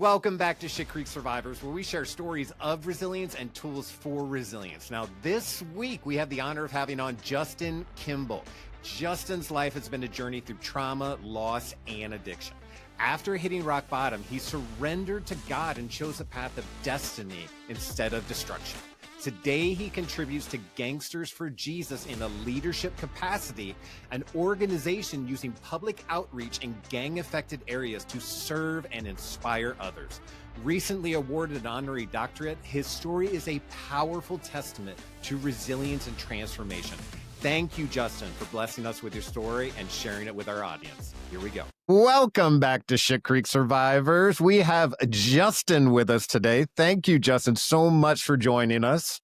Welcome back to Shit Creek Survivors, where we share stories of resilience and tools for resilience. Now, this week, we have the honor of having on Justin Kimbel. Justin's life has been a journey through trauma, loss, and addiction. After hitting rock bottom, he surrendered to God and chose a path of destiny instead of destruction. Today, he contributes to Gangsters for Jesus in a leadership capacity, an organization using public outreach in gang-affected areas to serve and inspire others. Recently awarded an honorary doctorate, his story is a powerful testament to resilience and transformation. Thank you, Justin, for blessing us with your story and sharing it with our audience. Here we go. Welcome back to Shit Creek Survivors. We have Justin with us today. Thank you, Justin, so much for joining us.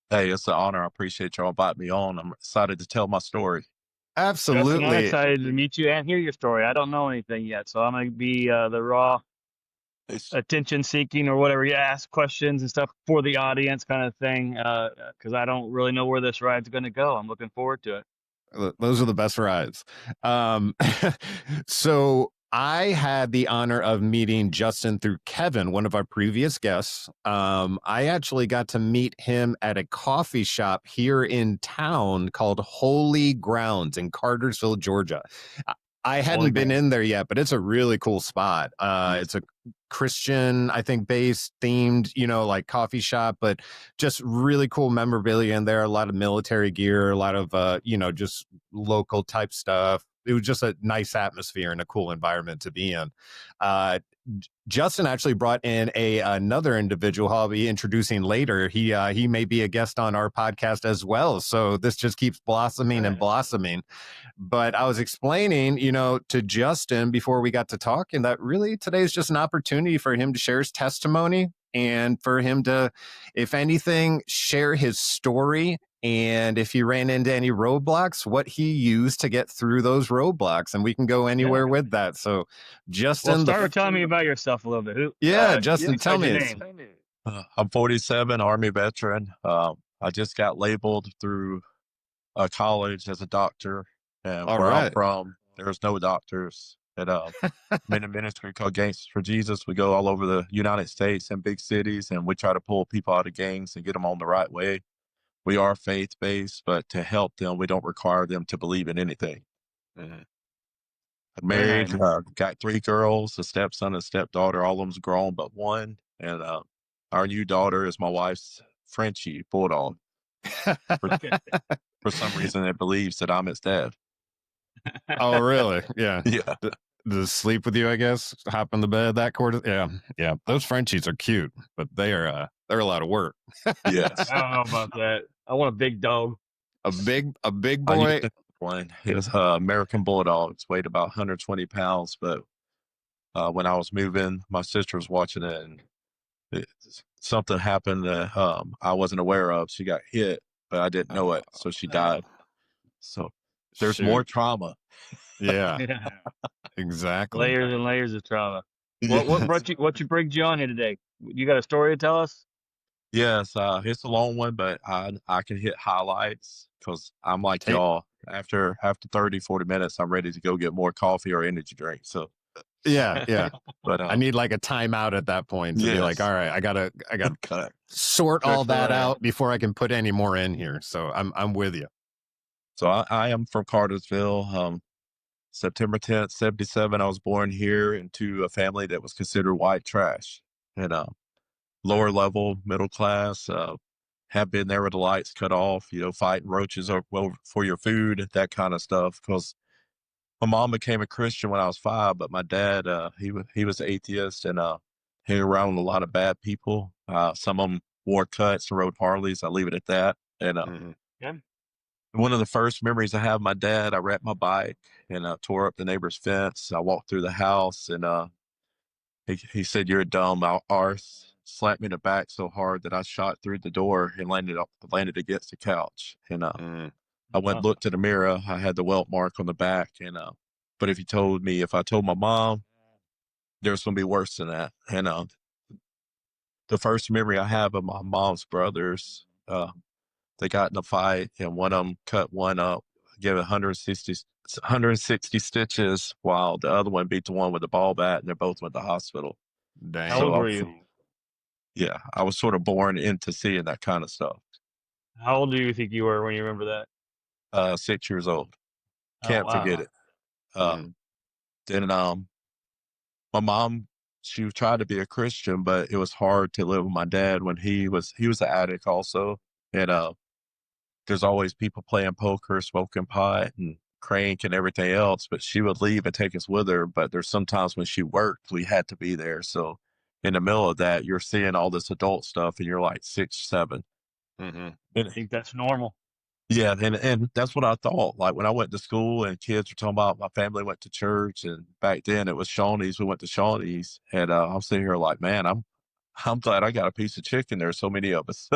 Hey, it's an honor. I appreciate y'all inviting me on. I'm excited to tell my story. Absolutely. Justin, I'm excited to meet you and hear your story. I don't know anything yet, so I'm going to be the raw attention seeking or whatever you ask questions and stuff for the audience kind of thing, because I don't really know where this ride's going to go. I'm looking forward to it. Those are the best rides. So I had the honor of meeting Justin through Kevin, one of our previous guests. I actually got to meet him at a coffee shop here in town called Holy Grounds in Cartersville, Georgia. I hadn't been in there yet, but it's a really cool spot. It's a Christian, I think, based, themed, like coffee shop, but just really cool memorabilia in there. A lot of military gear, a lot of, just local type stuff. It was just a nice atmosphere and a cool environment to be in. Justin actually brought in another individual who I'll be introducing later. He may be a guest on our podcast as well. So this just keeps blossoming and blossoming. But I was explaining, to Justin before we got to talking that really today is just an opportunity for him to share his testimony and for him to, if anything, share his story. And if he ran into any roadblocks, what he used to get through those roadblocks. And we can go anywhere with that. So, Justin. Well, start with telling me about yourself a little bit. Justin, tell me. I'm 47, Army veteran. I just got labeled through college as a doctor. And where I'm from, there's no doctors. I'm in a ministry called Gangsters for Jesus. We go all over the United States and big cities, and we try to pull people out of gangs and get them on the right way. We are faith-based, but to help them, we don't require them to believe in anything. I'm married, got 3 girls, a stepson, a stepdaughter. All of them's grown but one. And our new daughter is my wife's Frenchie bulldog. For some reason, it believes that I'm its dad. Oh, really? Yeah. Yeah. Does it sleep with you, I guess? Hop in the bed, that quarter? Yeah. Those Frenchies are cute, but they're a lot of work. Yes. I don't know about that. I want a big dog. A big boy. He was American Bulldog. It's weighed about 120 pounds. But when I was moving, my sister was watching it, and something happened that I wasn't aware of. She got hit, but I didn't know it, so she died. So there's more trauma. Yeah. Exactly. Layers and layers of trauma. What brings you on here today? You got a story to tell us? Yes, it's a long one, but I can hit highlights because I'm like y'all. After 30, 40 minutes, I'm ready to go get more coffee or energy drink. So yeah. But I need like a timeout at that point to be like, all right, I gotta sort all that out before I can put any more in here. So I'm with you. So I am from Cartersville. September 10th, 77, I was born here into a family that was considered white trash. And lower level, middle class, have been there with the lights cut off, fighting roaches for your food, that kind of stuff. Because my mom became a Christian when I was 5, but my dad, he was atheist and hung around with a lot of bad people. Some of them wore cuts and rode Harleys. I'll leave it at that. And one of the first memories I have of my dad, I wrecked my bike and tore up the neighbor's fence. I walked through the house and he said, "You're a dumb arse." Slapped me in the back so hard that I shot through the door and landed against the couch. And I went and looked in the mirror. I had the welt mark on the back. And but if I told my mom, there's going to be worse than that. And the first memory I have of my mom's brothers, they got in a fight, and one of them cut one up, gave it 160 stitches, while the other one beat the one with the ball bat, and they both went to the hospital. Dang. How old were you? Yeah, I was sort of born into seeing that kind of stuff. How old do you think you were when you remember that? 6 years old. Oh, Can't wow. forget it. Then my mom, she tried to be a Christian, but it was hard to live with my dad when he was an addict also. And there's always people playing poker, smoking pot, and crank and everything else. But she would leave and take us with her. But there's sometimes when she worked, we had to be there. So in the middle of that, you're seeing all this adult stuff, and you're like 6, 7. Mm-hmm. I think that's normal. Yeah, and that's what I thought. Like when I went to school and kids were talking about my family went to church, and back then it was Shawnee's. We went to Shawnee's, and I'm sitting here like, man, I'm glad I got a piece of chicken. There's so many of us.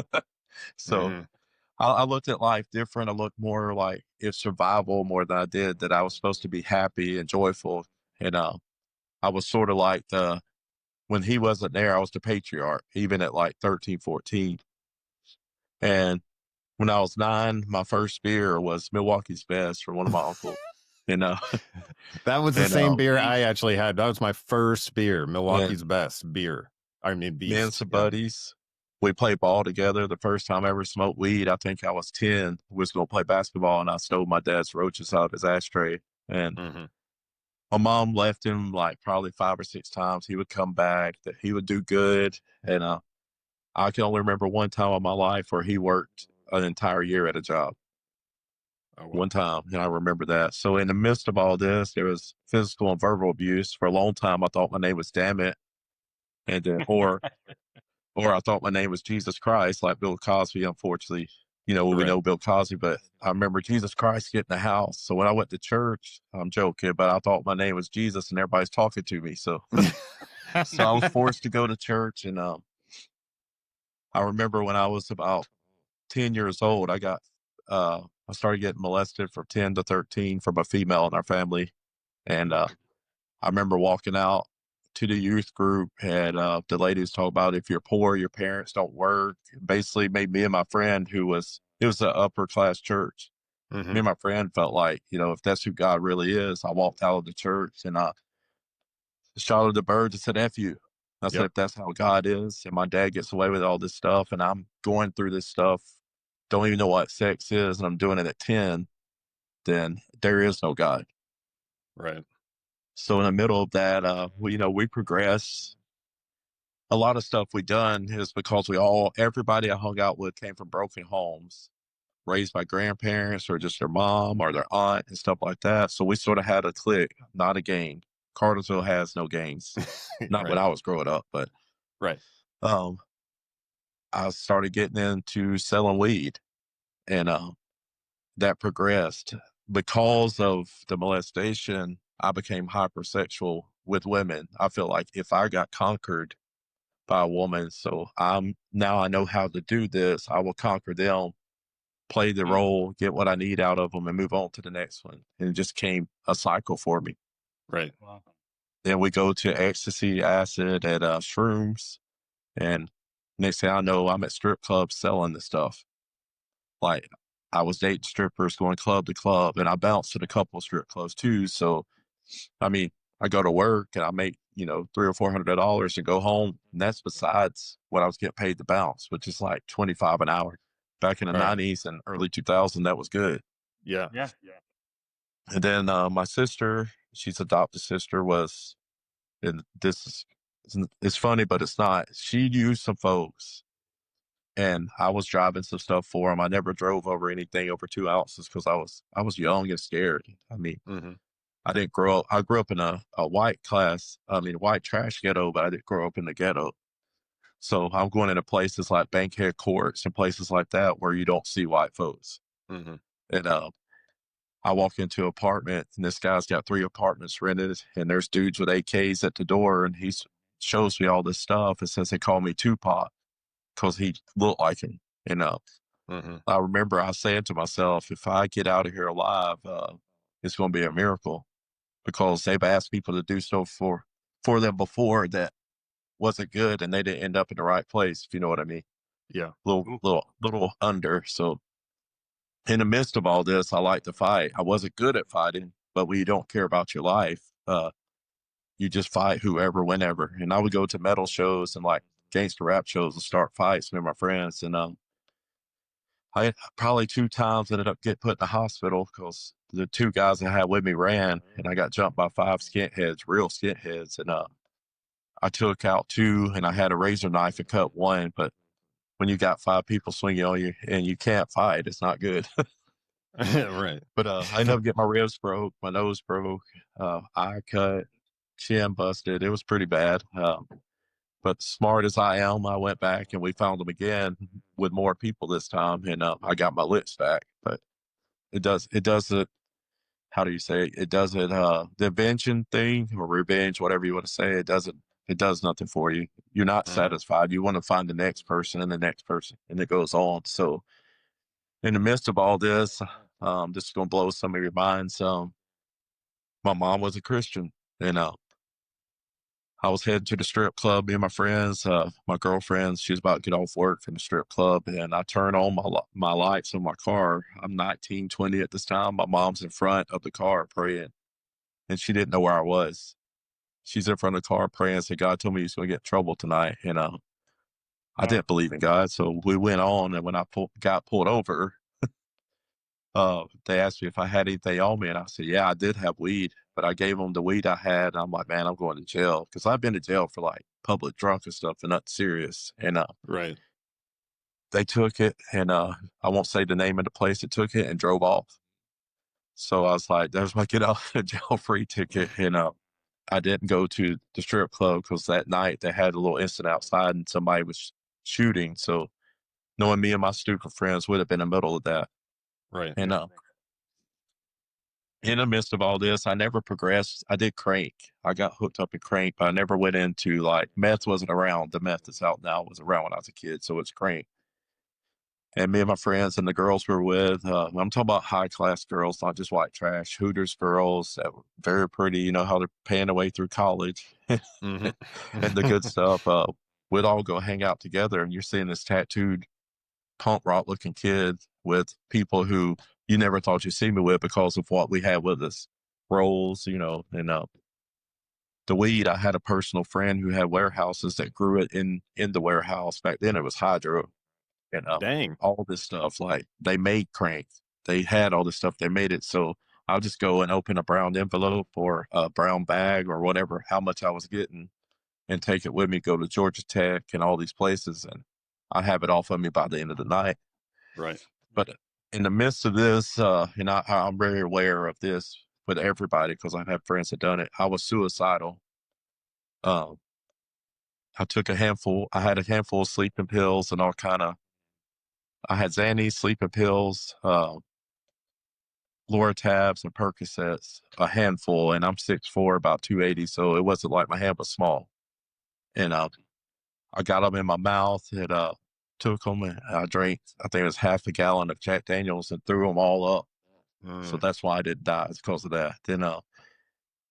So Mm-hmm. I looked at life different. I looked more like it's survival more than I did that I was supposed to be happy and joyful. And I was sort of like when he wasn't there, I was the patriarch, even at like 13, 14. And when I was 9, my first beer was Milwaukee's Best from one of my uncles. And That was the and same beer I actually had. That was my first beer, Milwaukee's and Best beer. I mean, me and Beast. some Yeah. buddies, we played ball together. The first time I ever smoked weed, I think I was 10. We was gonna play basketball, and I stole my dad's roaches out of his ashtray. And Mm-hmm. my mom left him like probably 5 or 6 times. He would come back, that he would do good. And I can only remember one time in my life where he worked an entire year at a job. Oh, wow. One time, and I remember that. So in the midst of all this, there was physical and verbal abuse. For a long time, I thought my name was Damn It, and then or I thought my name was Jesus Christ, like Bill Cosby. Unfortunately, we Right. know Bill Cosby, but I remember Jesus Christ getting the house. So when I went to church, I'm joking, but I thought my name was Jesus, and everybody's talking to me. So so I was forced to go to church, and I remember when I was about 10 years old, I started getting molested from 10 to 13 from a female in our family. And I remember walking out to the youth group, and the ladies talk about if you're poor, your parents don't work. Basically made me and my friend it was an upper class church. Mm-hmm. Me and my friend felt like, if that's who God really is, I walked out of the church and I shot at the birds and said, F you. I said, Yep. if that's how God is, and my dad gets away with all this stuff, and I'm going through this stuff, don't even know what sex is, and I'm doing it at 10, then there is no God. Right. So in the middle of that, we progress. A lot of stuff we done is because everybody I hung out with came from broken homes, raised by grandparents or just their mom or their aunt and stuff like that. So we sort of had a clique, not a gang. Cartersville has no gangs, not when Right. I was growing up, but Right. um, I started getting into selling weed, and that progressed because of the molestation. I became hypersexual with women. I feel like if I got conquered by a woman, so now I know how to do this, I will conquer them, play the role, get what I need out of them, and move on to the next one. And it just came a cycle for me. Right. Wow. Then we go to ecstasy, acid, and shrooms, and next thing I know, I'm at strip clubs selling this stuff. Like I was dating strippers, going club to club, and I bounced at a couple of strip clubs too. So, I mean, I go to work and I make, $300 or $400 and go home. And that's besides what I was getting paid to bounce, which is like 25 an hour. Back in the Right. 90s and early 2000, that was good. Yeah. Yeah. And then my sister, she's adopted sister, and it's funny, but it's not. She used some folks, and I was driving some stuff for him. I never drove over anything over 2 ounces because I was young and scared. I mean, Mm-hmm. I didn't grow up. I grew up in a white white trash ghetto, but I didn't grow up in the ghetto. So I'm going into places like Bankhead Courts and places like that where you don't see white folks. Mm-hmm. And I walk into an apartment, and this guy's got 3 apartments rented, and there's dudes with AKs at the door, and he shows me all this stuff and says they call me Tupac because he looked like him. And Mm-hmm. I remember I said to myself, if I get out of here alive, it's going to be a miracle, because they've asked people to do stuff for them before that wasn't good, and they didn't end up in the right place, if you know what I mean. Yeah. Little under. So in the midst of all this, I like to fight. I wasn't good at fighting, but when you don't care about your life, you just fight whoever, whenever. And I would go to metal shows and like gangster rap shows and start fights with my friends. And I probably 2 times ended up getting put in the hospital because the 2 guys I had with me ran, and I got jumped by 5 skinheads, real skinheads. And I took out 2, and I had a razor knife and cut 1. But when you got 5 people swinging on you and you can't fight, it's not good. Right. But I ended up getting my ribs broke, my nose broke, eye cut, chin busted. It was pretty bad. But smart as I am, I went back and we found them again with more people this time, and I got my lips back. But it doesn't. How do you say it? It doesn't. The invention thing or revenge, whatever you want to say, it doesn't. It does nothing for you. You're not satisfied. You want to find the next person and the next person, and it goes on. So, in the midst of all this, this is gonna blow some of your minds. My mom was a Christian, and I was heading to the strip club. Me and my friends, my girlfriend, she was about to get off work from the strip club, and I turn on my lights on my car. I'm 19, 20 at this time. My mom's in front of the car praying, and she didn't know where I was. She's in front of the car praying, said, God told me he's going to get in trouble tonight. And I didn't believe in God. So we went on, and when I got pulled over, they asked me if I had anything on me, and I said, yeah, I did have weed, but I gave them the weed I had. I'm like, man, I'm going to jail because I've been to jail for like public drunk and stuff and nothing serious. And Right. they took it, and I won't say the name of the place that took it, and drove off. So I was like, there's my get out of jail free ticket. And I didn't go to the strip club because that night they had a little incident outside and somebody was shooting. So knowing me and my stupid friends would have been in the middle of that. Right. And in the midst of all this, I never progressed. I did crank. I got hooked up in crank, but I never went into like meth wasn't around. The meth that's out now was around when I was a kid. So it's crank. And me and my friends and the girls we were with, I'm talking about high class girls, not just white trash, Hooters girls that were very pretty, you know, how they're paying their way through college Mhm. and the good stuff. We'd all go hang out together, and you're seeing this tattooed punk rock looking kid with people who you never thought you'd see me with because of what we had with us. Rolls, you know, and the weed, I had a personal friend who had warehouses that grew it in the warehouse. Back then it was hydro. And Dang. all this stuff, like they made crank. They had all this stuff. They made it. So I'll just go and open a brown envelope or a brown bag or whatever, how much I was getting, and take it with me, go to Georgia Tech and all these places. And I have it off of me by the end of the night. Right. But in the midst of this, and I'm very aware of this with everybody because I've had friends that done it. I was suicidal. Um, I took a handful. I had a handful of sleeping pills and all kind of. I had Xannies, sleeping pills, Lortabs, and Percocets, a handful. And I'm 6'4", about 280, so it wasn't like my hand was small. And I got them in my mouth and took them, and I drank. I think it was half a gallon of Jack Daniels and threw them all up. So that's why I didn't die. It's because of that. Then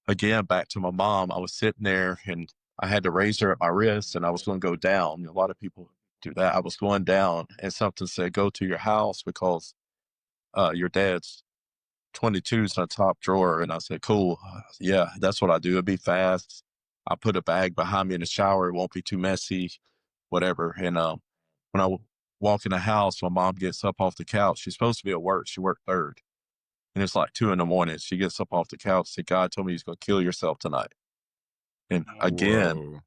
again, back to my mom. I was sitting there and I had the razor at my wrist, and I was going to go down. A lot of people do that. I was going down, and something said, "Go to your house because your dad's 22's in the top drawer." And I said, "Cool, yeah, that's what I do. It'd be fast. I put a bag behind me in the shower. It won't be too messy, whatever." And when I walk in the house, my mom gets up off the couch. She's supposed to be at work. She worked third. And it's like 2 a.m. She gets up off the couch, said, God told me he's going to kill yourself tonight. And again, Whoa.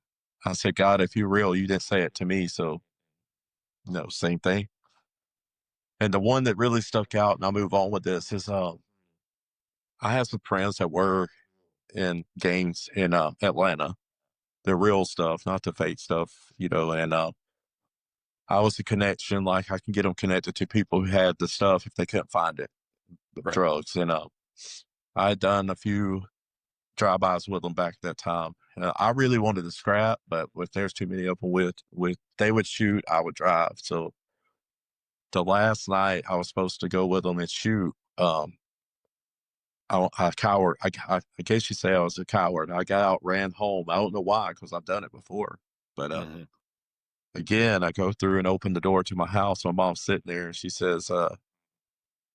I said, God, if you're real, you didn't say it to me. So, no, same thing. And the one that really stuck out, and I'll move on with this, is I have some friends that were in gangs in Atlanta. The real stuff, not the fake stuff, you know. And I was a connection, like I can get them connected to people who had the stuff if they couldn't find it, the Right. drugs. And I had done a few drive-bys with them back at that time. I really wanted to scrap, but if there's too many of them with they would shoot, I would drive. So the last night I was supposed to go with them and shoot. I coward. I guess you say I was a coward. I got out, ran home. I don't know why, because I've done it before. But again, I go through and open the door to my house. My mom's sitting there, and she says,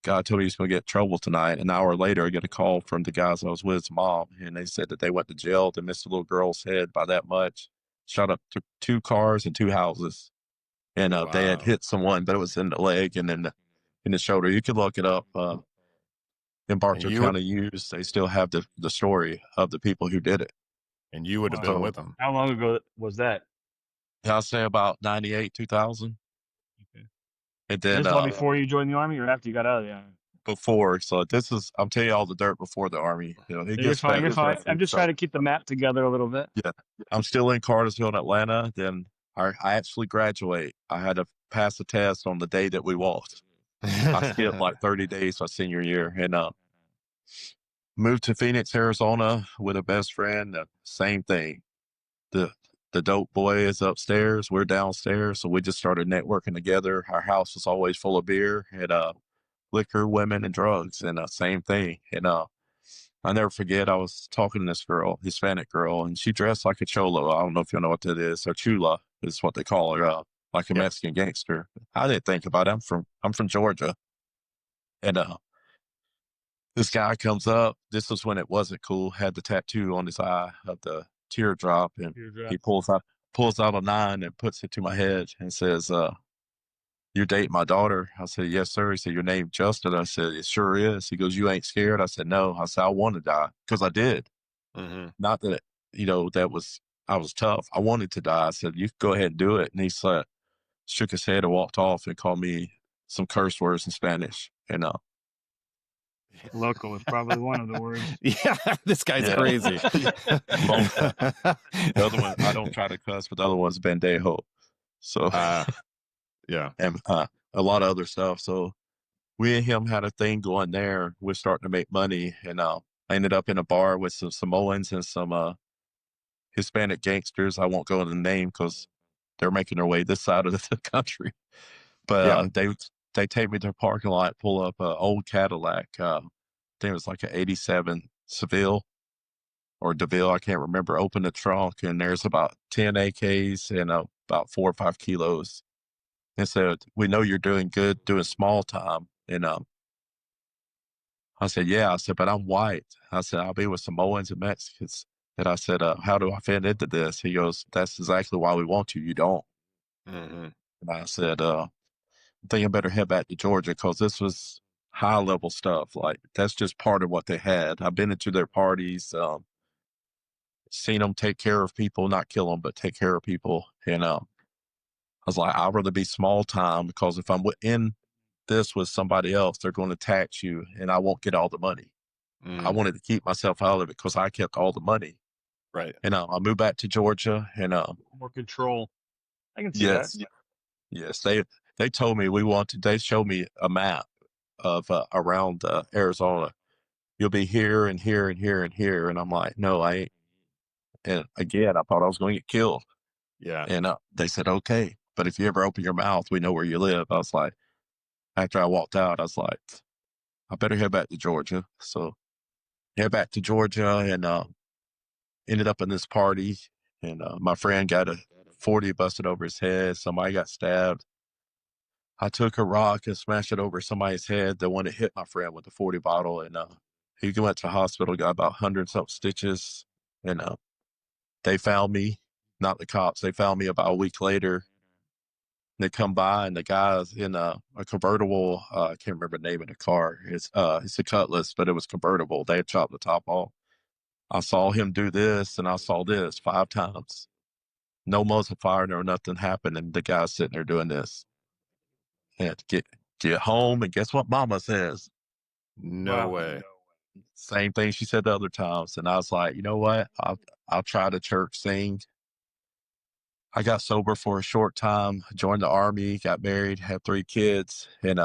God told me he's going to get in trouble tonight. An hour later, I get a call from the guys I was with's mom, and they said that they went to jail. They missed a little girl's head by that much, shot up 2 cars and 2 houses. And they had Wow. hit someone, but it was in the leg and in the shoulder. You could look it up. In Bartow County News, they still have the story of the people who did it. And you would have been with them. How long ago was that? I'll say about 98, 2000. Okay. And then this all before you joined the Army or after you got out of the Army? Before. So I'm telling you all the dirt before the Army. You know, you're fine. You're fine. I'm just trying to keep the map together a little bit. Yeah. I'm still in Cartersville in Atlanta. Then I actually graduate. I had to pass a test on the day that we walked. I skipped like 30 days my senior year, and moved to Phoenix, Arizona with a best friend. Same thing. The dope boy is upstairs. We're downstairs. So we just started networking together. Our house was always full of beer and liquor, women, and drugs. And same thing. And I never forget, I was talking to this girl, Hispanic girl, and she dressed like a cholo. I don't know if you know what that is. Or chula is what they call her, like a Mexican gangster. I didn't think about it. I'm from Georgia. And this guy comes up. This was when it wasn't cool. Had the tattoo on his eye of the teardrop, and he pulls out a 9 and puts it to my head and says, "You date my daughter?" I said, "Yes, sir." He said, "Your name Justin?" I said, "It sure is." He goes, "You ain't scared?" I said, "No." I said, "I want to die," because I did. Mm-hmm. Not that I was tough. I wanted to die. I said, "You go ahead and do it." And he said, shook his head and walked off and called me some curse words in Spanish. And local is probably one of the words. Yeah, this guy's crazy. The other one, I don't try to cuss, but the other one's Bandejo. So, yeah. And a lot of other stuff. So we and him had a thing going there. We're starting to make money. And I ended up in a bar with some Samoans and some Hispanic gangsters. I won't go into the name because they're making their way this side of the country. But they take me to the parking lot, pull up an old Cadillac. I think it was like an 87 Seville or DeVille. I can't remember. Open the trunk, and there's about 10 AKs and about 4 or 5 kilos. And said, "We know you're doing good, doing small time." And I said, "Yeah." I said, "But I'm white." I said, "I'll be with Samoans and Mexicans." And I said, "How do I fit into this?" He goes, "That's exactly why we want you. You don't." Mm-hmm. And I said, I think I better head back to Georgia because this was high level stuff. Like, that's just part of what they had. I've been into their parties, seen them take care of people, not kill them, but take care of people. And I was like, I'd rather be small time because if I'm in this with somebody else, they're going to tax you and I won't get all the money. Mm. I wanted to keep myself out of it because I kept all the money. Right. And I moved back to Georgia and more control. I can see that. Yes. They told me they showed me a map of around Arizona. You'll be here and here and here and here. And I'm like, no, I ain't. And again, I thought I was going to get killed. Yeah. And they said, okay, but if you ever open your mouth, we know where you live. I was like, after I walked out, I was like, I better head back to Georgia. So head back to Georgia and ended up in this party. And my friend got a 40 busted over his head. Somebody got stabbed. I took a rock and smashed it over somebody's head. The one that hit my friend with the 40 bottle. And he went to the hospital, got about 100-something stitches. And they found me, not the cops. They found me about a week later. They come by and the guy's in a convertible. I can't remember the name of the car. It's a Cutlass, but it was convertible. They had chopped the top off. I saw him do this and I saw this 5 times. No muzzle fire, no nothing happened. And the guy's sitting there doing this. And get home and guess what mama says? No way. Same thing she said the other times. And I was like, you know what? I'll try the church thing. I got sober for a short time, joined the Army, got married, had 3 kids. And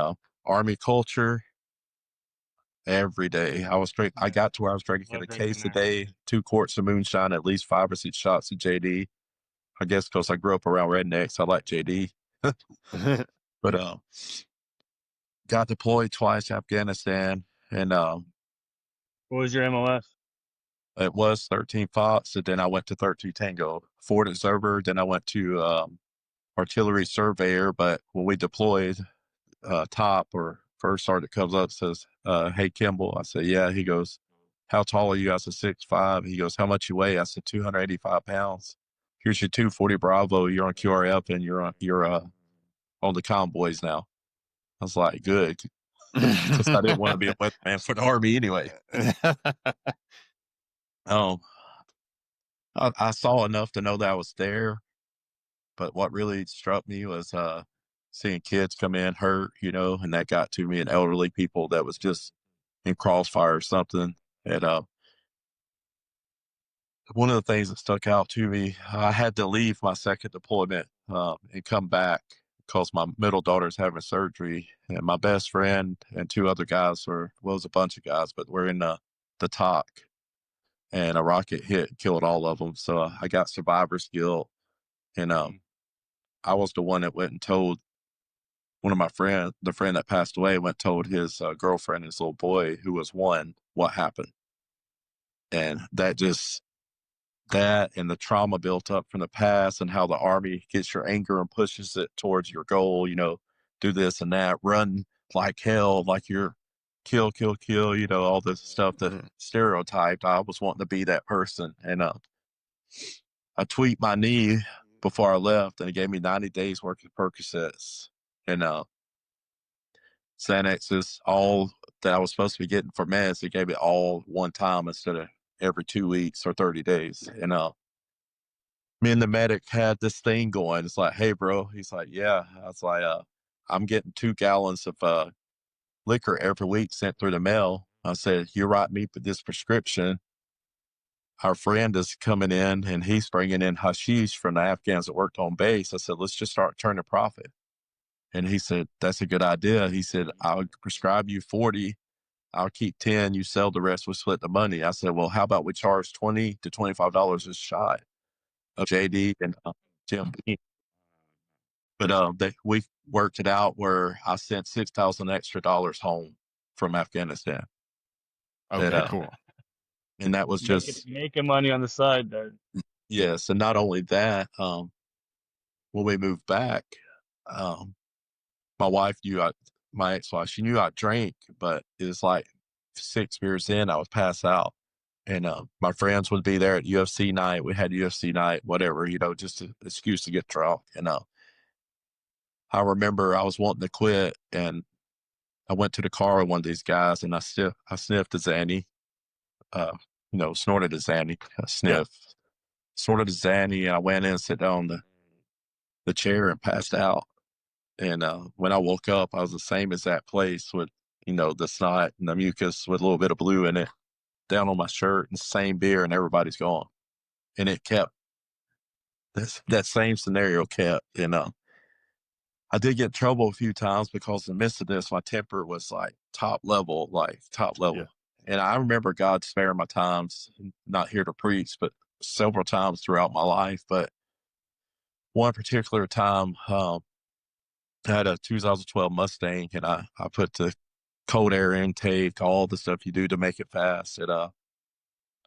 Army culture, every day. I got to where I was drinking a case a day, 2 quarts of moonshine, at least 5 or 6 shots of JD. I guess because I grew up around rednecks, I like JD. But got deployed twice to Afghanistan. And what was your MOS? It was 13 Fox, and then I went to 13 Tango, Ford Observer. Then I went to artillery surveyor. But when we deployed, top or first sergeant comes up and says, "Hey, Kimbel." I said, "Yeah." He goes, "How tall are you?" I said, 6'5". He goes, "How much you weigh?" I said, 285 pounds. "Here's your 240 Bravo. You're on QRF and on the convoys now." I was like, "Good," because I didn't want to be a weatherman for the Army anyway. I saw enough to know that I was there, but what really struck me was seeing kids come in hurt, and that got to me, and elderly people that was just in crossfire or something. And one of the things that stuck out to me, I had to leave my second deployment and come back because my middle daughter's having surgery, and my best friend and two other guys it was a bunch of guys, but we're in the TOC, and a rocket hit and killed all of them. So I got survivor's guilt, and I was the one that went and told one of my friends, the friend that passed away, went and told his girlfriend, his little boy, who was 1, what happened. And that and the trauma built up from the past and how the Army gets your anger and pushes it towards your goal, do this and that, run like hell, like you're kill, kill, kill, all this stuff that stereotyped. I was wanting to be that person. And I tweaked my knee before I left, and it gave me 90 days worth of Percocets and Xanaxes, all that I was supposed to be getting for meds. It gave it all one time instead of every 2 weeks or 30 days. And me and the medic had this thing going. It's like, "Hey, bro." He's like, "Yeah." I was like, "I'm getting 2 gallons of liquor every week sent through the mail." I said, "You write me for this prescription. Our friend is coming in and he's bringing in hashish from the Afghans that worked on base." I said, "Let's just start turning a profit." And he said, "That's a good idea." He said, "I'll prescribe you 40. I'll keep 10. You sell the rest. We'll split the money." I said, "Well, how about we charge $20 to $25 a shot of JD and Jim Beam?" But we worked it out where I sent $6,000 extra home from Afghanistan. Okay, cool. And that was just making money on the side there. yes. And not only that, when we moved back, my wife my ex-wife, she knew I drank, but it was like 6 beers in, I would pass out. And my friends would be there at UFC night. We had UFC night, whatever, just an excuse to get drunk. And I remember I was wanting to quit, and I went to the car with one of these guys, and I sniffed a Zanny, snorted a Zanny, snorted a Zanny, and I went in and sat down on the chair and passed out. And when I woke up, I was the same as that place with, the snot and the mucus with a little bit of blue in it down on my shirt, and same beer, and everybody's gone. And it kept, that same scenario kept, I did get in trouble a few times because in the midst of this, my temper was like top level. Yeah. And I remember God sparing my times, not here to preach, but several times throughout my life. But one particular time, I had a 2012 Mustang, and I put the cold air intake, all the stuff you do to make it fast. And I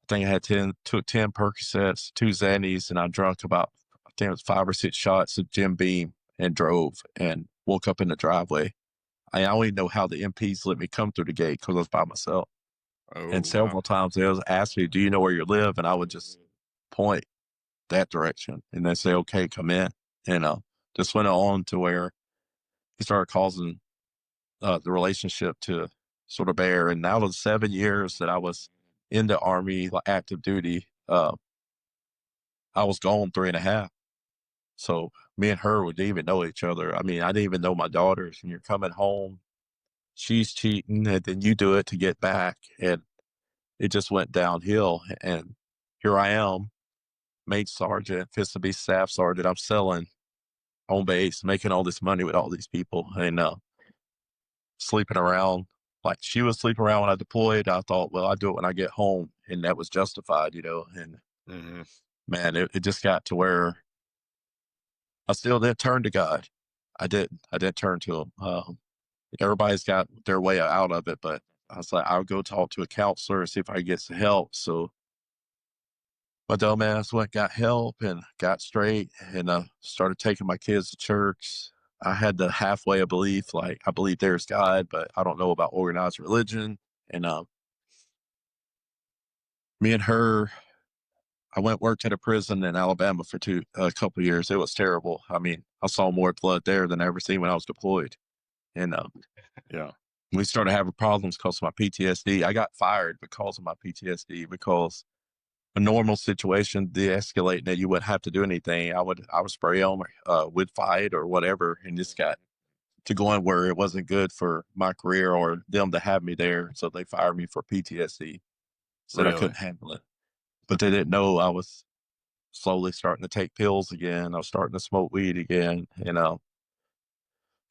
think I took 10 Percocets, 2 Xannies, and I drank about, I think it was 5 or 6 shots of Jim Beam and drove and woke up in the driveway. I only know how the MPs let me come through the gate because I was by myself. And several times they was asked me, "Do you know where you live?" And I would just point that direction, and they say, "Okay, come in." And just went on to where he started causing the relationship to sort of bear. And out of the 7 years that I was in the Army, like active duty, I was gone 3.5. So me and her would even know each other. I mean, I didn't even know my daughters. And you're coming home, she's cheating, and then you do it to get back. And it just went downhill. And here I am, mate sergeant, fits to be staff sergeant. I'm selling on base, making all this money with all these people, and sleeping around. Like she was sleeping around when I deployed. I thought, well, I do it when I get home. And that was justified, And man, it just got to where I still didn't turn to God. I didn't turn to him. Everybody's got their way out of it, but I was like, I'll go talk to a counselor and see if I can get some help. So my dumbass went, got help and got straight, and started taking my kids to church. I had the halfway of belief, like I believe there's God, but I don't know about organized religion. And me and her, I worked at a prison in Alabama for a couple of years. It was terrible. I mean, I saw more blood there than I ever seen when I was deployed. And Yeah. we started having problems because of my PTSD. I got fired because of my PTSD, because a normal situation, de-escalating that you wouldn't have to do anything. I would spray them, would fight or whatever, and just got to going where it wasn't good for my career or them to have me there. So they fired me for PTSD. Said I Really? couldn't handle it. But they didn't know I was slowly starting to take pills again. I was starting to smoke weed again,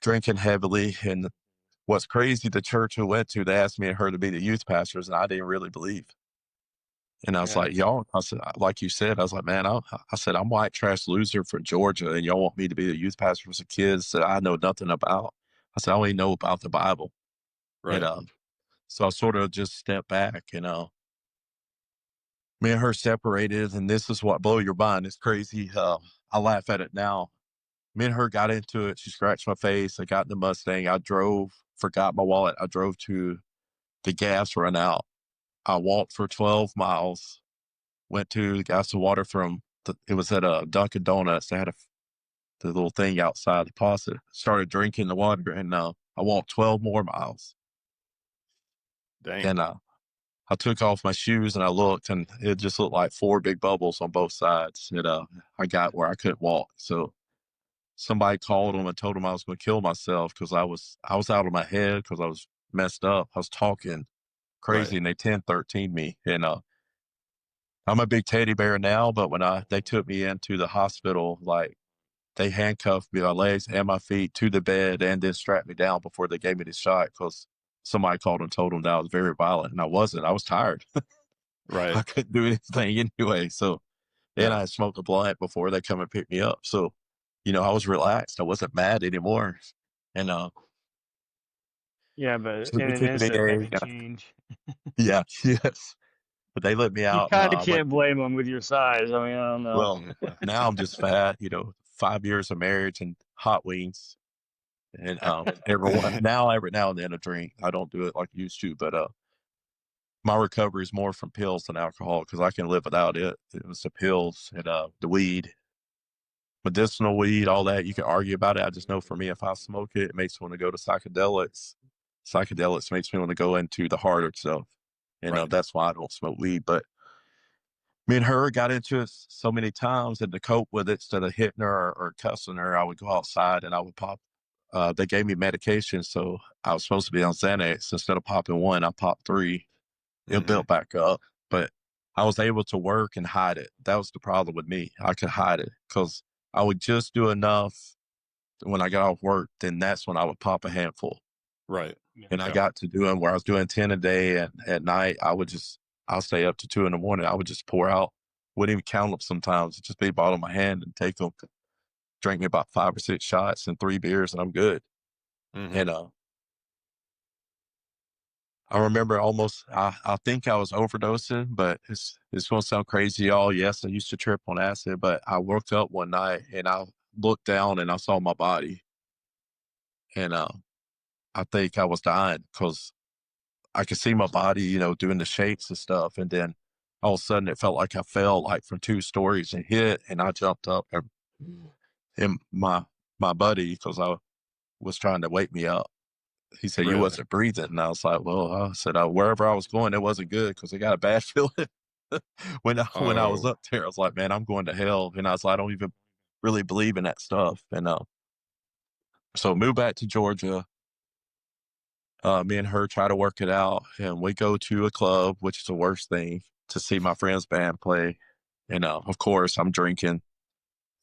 drinking heavily. And what's crazy, the church I went to, they asked me and her to be the youth pastors, and I didn't really believe. And I was like, y'all, I said, like you said, I was like, man, I said, I'm white trash loser from Georgia, and y'all want me to be the youth pastor for some kids that I know nothing about. I said, I only know about the Bible. Right. So I sort of just stepped back, me and her separated, and this is what blow your mind. It's crazy. I laugh at it now. Me and her got into it. She scratched my face. I got in the Mustang. I drove, forgot my wallet. I drove to the gas run out. I walked for 12 miles, went to got some water it was at a Dunkin' Donuts. They had the little thing outside the faucet. Started drinking the water, and I walked 12 more miles. Dang. And I took off my shoes and I looked, and it just looked like 4 big bubbles on both sides. I got where I couldn't walk. So somebody called them and told them I was going to kill myself because I was out of my head because I was messed up. I was talking crazy, Right. and they 1013 me. And I'm a big teddy bear now, but when they took me into the hospital, like they handcuffed me, my legs and my feet to the bed, and then strapped me down before they gave me the shot because somebody called and told them that I was very violent, and I wasn't. I was tired. Right. I couldn't do anything anyway. So then I smoked a blunt before they come and pick me up. So, I was relaxed. I wasn't mad anymore. And Yeah, but so in they an took me instant that in. could change. Yeah, yes. But they let me You out, and kind of I went. can't blame them with your size. I mean, I don't know. Well, now I'm just fat. 5 years of marriage and hot wings, and every now and then a drink. I don't do it like I used to, but my recovery is more from pills than alcohol because I can live without it. It was the pills and the weed, medicinal weed, all that. You can argue about it. I just know for me, if I smoke it, it makes me want to go to psychedelics. Psychedelics makes me want to go into the harder stuff. Right. That's why I don't smoke weed. But me and her got into it so many times, and to cope with it, instead of hitting her or cussing her, I would go outside and I would pop. They gave me medication, so I was supposed to be on Xanax. Instead of popping one, I popped 3. It built back up, but I was able to work and hide it. That was the problem with me. I could hide it because I would just do enough when I got off work. Then that's when I would pop a handful. Right. And I got to doing where I was doing 10 a day, and at night I'll stay up to 2 in the morning. I would just pour out, wouldn't even count them sometimes. It'd just be a bottle in my hand and take them, drink me about 5 or 6 shots and 3 beers, and I'm good. And I remember I think I was overdosing, but it's going to sound crazy, y'all. Yes, I used to trip on acid, but I woke up one night and I looked down and I saw my body. And I think I was dying because I could see my body, doing the shapes and stuff. And then all of a sudden it felt like I fell like from 2 stories and hit, and I jumped up, and my buddy, because I was trying to wake me up, he said, you Really? wasn't breathing. And I was like, well, I said, wherever I was going, it wasn't good because I got a bad feeling. when I was Oh. up there, I was like, man, I'm going to hell. And I was like, I don't even really believe in that stuff. And so moved back to Georgia. Me and her try to work it out, and we go to a club, which is the worst thing, to see my friend's band play. And of course, I'm drinking.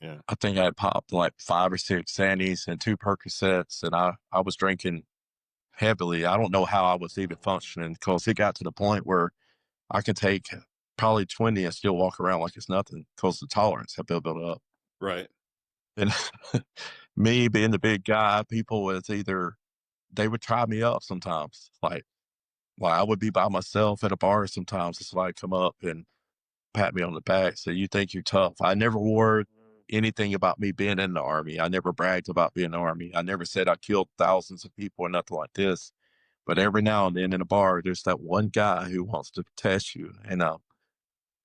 Yeah. I think I had popped like 5 or 6 Sandies and 2 Percocets, and I was drinking heavily. I don't know how I was even functioning because it got to the point where I could take probably 20 and still walk around like it's nothing because the tolerance had built up. Right. And me being the big guy, people was they would try me up sometimes. Like I would be by myself at a bar sometimes. It's like come up and pat me on the back, say, you think you're tough. I never wore anything about me being in the Army. I never bragged about being in the Army. I never said I killed thousands of people or nothing like this. But every now and then in a bar, there's that one guy who wants to test you. And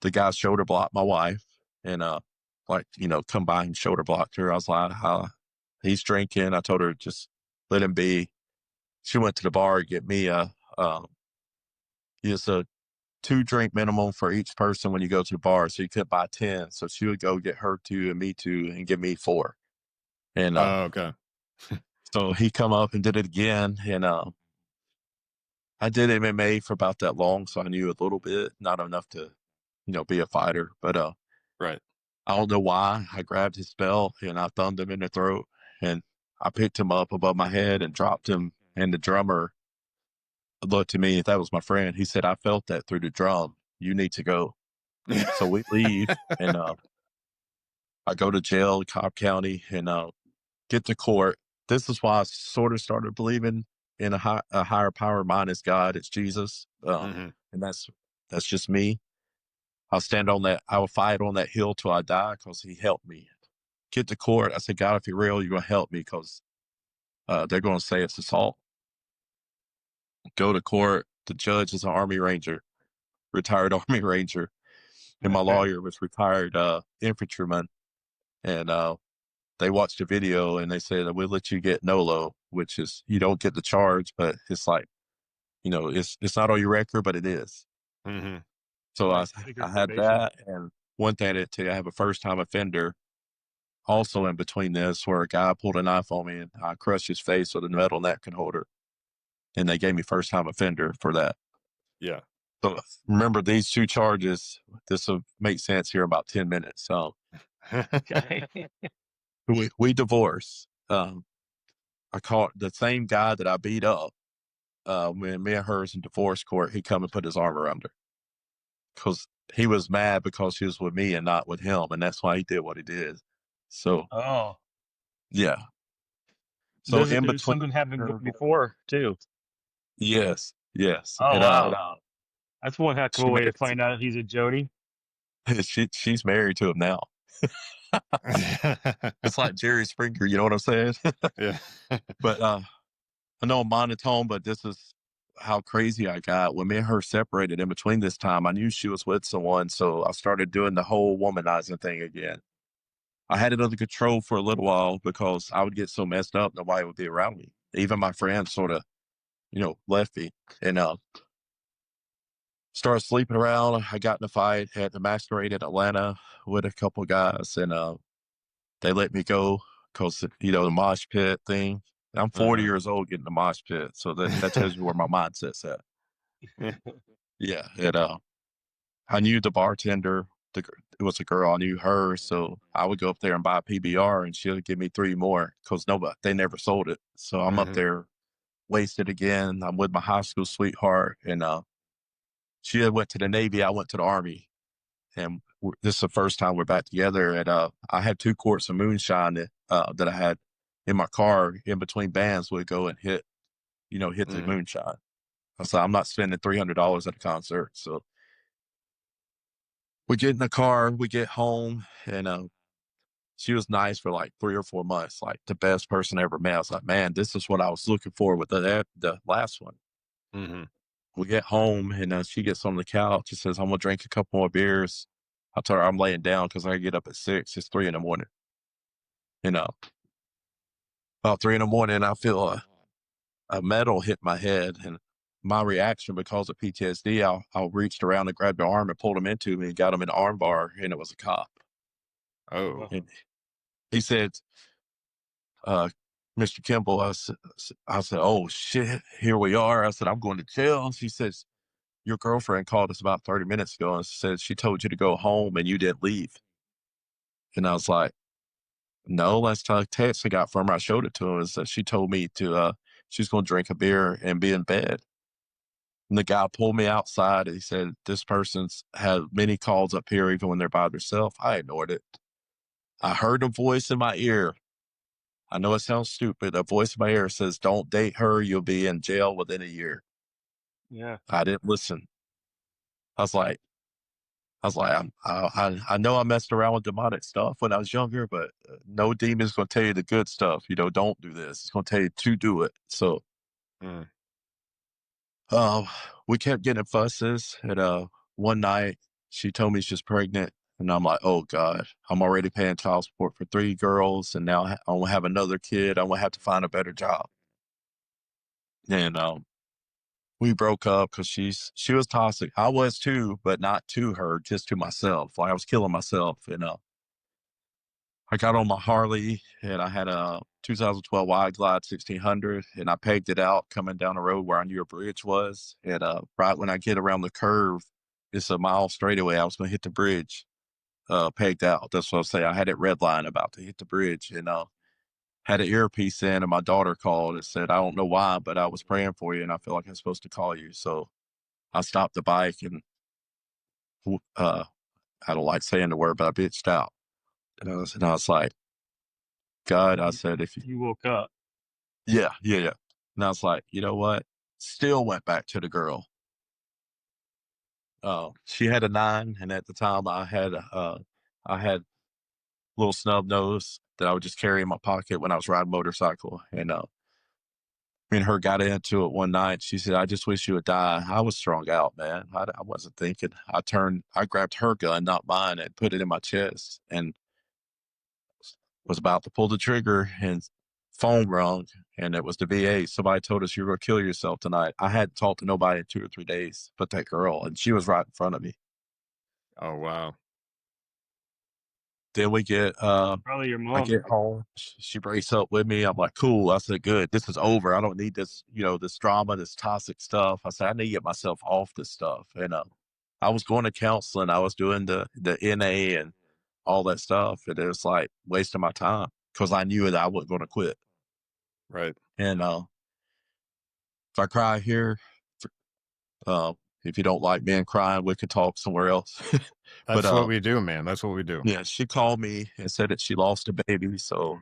the guy shoulder blocked my wife and come by and shoulder blocked her. I was like, he's drinking. I told her, just let him be. She went to the bar to get me it's a 2-drink minimum for each person when you go to the bar. So you could buy 10. So she would go get her 2 and me 2 and give me 4. And okay. so he come up and did it again. And I did MMA for about that long. So I knew a little bit, not enough to, be a fighter. But right. I don't know why. I grabbed his belt and I thumbed him in the throat. And I picked him up above my head and dropped him. And the drummer looked at me. That was my friend. He said, I felt that through the drum. You need to go. So we leave and I go to jail, Cobb County, and get to court. This is why I sort of started believing in a higher power. Mine is God. It's Jesus. And that's just me. I'll stand on that. I will fight on that hill till I die because he helped me. Get to court. I said, God, if you're real, you're going to help me because they're going to say it's assault. Go to court. The judge is an Army Ranger, retired Army Ranger. And my lawyer was retired infantryman. And they watched the video and they said, we'll let you get NOLO, which is you don't get the charge, but it's like, it's not on your record, but it is. Mm-hmm. So I had that. And one thing to tell you, I have a first-time offender also in between this where a guy pulled a knife on me and I crushed his face with a metal napkin holder. And they gave me first-time offender for that. Yeah. So remember these 2 charges. This will make sense here in about 10 minutes. So we divorced. I caught the same guy that I beat up when me and her was in divorce court. He come and put his arm around her because he was mad because she was with me and not with him, and that's why he did what he did. So, yeah. So in between, something happened before too. Yes. Oh, and, wow. That's one heck of a way to married, find out he's a Jody. she's married to him now. It's like Jerry Springer, you know what I'm saying? Yeah. But I know I'm monotone, but this is how crazy I got. When me and her separated in between this time, I knew she was with someone, so I started doing the whole womanizing thing again. I had it under control for a little while because I would get so messed up, nobody would be around me. Even my friends sort of, left me. And started sleeping around. I got in a fight at the Masquerade in Atlanta with a couple guys, and they let me go because, the mosh pit thing. I'm 40 years old getting the mosh pit, so that tells you where my mindset's at. Yeah, and I knew the bartender. It was a girl. I knew her, so I would go up there and buy a PBR, and she would give me 3 more because they never sold it. So I'm up there wasted again. I'm with my high school sweetheart, and she had went to the Navy. I went to the Army, and this is the first time we're back together. And I had 2 quarts of moonshine that I had in my car in between bands. Would go and hit the moonshine. I said, I'm not spending $300 at a concert. So we get in the car, we get home, and she was nice for like 3 or 4 months, like the best person I ever met. I was like, man, this is what I was looking for with the last one. We get home and she gets on the couch. She says, I'm going to drink a couple more beers. I told her I'm laying down because I get up at 6. It's 3 a.m. About 3 a.m, I feel a metal hit my head, and my reaction because of PTSD, I reached around and grabbed her arm and pulled him into me and got him in the arm bar, and it was a cop. Oh. And he said, Mr. Kimbel, I said, oh shit, here we are. I said, I'm going to jail. She says, your girlfriend called us about 30 minutes ago and said she told you to go home and you didn't leave. And I was like, no, last text I got from her, I showed it to her, is that she told me she's going to drink a beer and be in bed. And the guy pulled me outside and he said, this person's had many calls up here even when they're by themselves. I ignored it. I heard a voice in my ear. I know it sounds stupid. A voice in my ear says, don't date her. You'll be in jail within a year. Yeah. I didn't listen. I was like, I was like, I know I messed around with demonic stuff when I was younger, but no demon's going to tell you the good stuff. You know, don't do this. It's going to tell you to do it. So, uh, we kept getting fusses. And one night, she told me she's pregnant. And I'm like, oh, God, I'm already paying child support for 3 girls. And now I will have another kid. I'm going to have to find a better job. And we broke up because she was toxic. I was too, but not to her, just to myself. Like I was killing myself. And I got on my Harley and I had a 2012 Wide Glide 1600 and I pegged it out coming down the road where I knew a bridge was. And right when I get around the curve, it's a mile straightaway. I was going to hit the bridge, pegged out. That's what I was saying. I had it red line about to hit the bridge and had an earpiece in, and my daughter called and said, I don't know why, but I was praying for you and I feel like I'm supposed to call you. So I stopped the bike and I don't like saying the word, but I bitched out. And I was like, God, I said, if you woke up. Yeah. And I was like, you know what? Still went back to the girl. She had a 9, and at the time I had a little snub nose that I would just carry in my pocket when I was riding a motorcycle. And me and her got into it one night. She said, I just wish you would die. I was strung out, man. I wasn't thinking. I grabbed her gun, not mine, and put it in my chest and was about to pull the trigger and phone rung, and it was the VA. Somebody told us you were going to kill yourself tonight. I hadn't talked to nobody in 2 or 3 days but that girl, and she was right in front of me. Oh, wow. Then we get, Probably your mom. I get home. She breaks up with me. I'm like, cool. I said, good. This is over. I don't need this, this drama, this toxic stuff. I said, I need to get myself off this stuff. And I was going to counseling. I was doing the NA and all that stuff. And it was like wasting my time because I knew that I wasn't going to quit. Right. And if I cry here, if you don't like men crying, we could talk somewhere else. That's what we do, man. That's what we do. Yeah, she called me and said that she lost a baby. So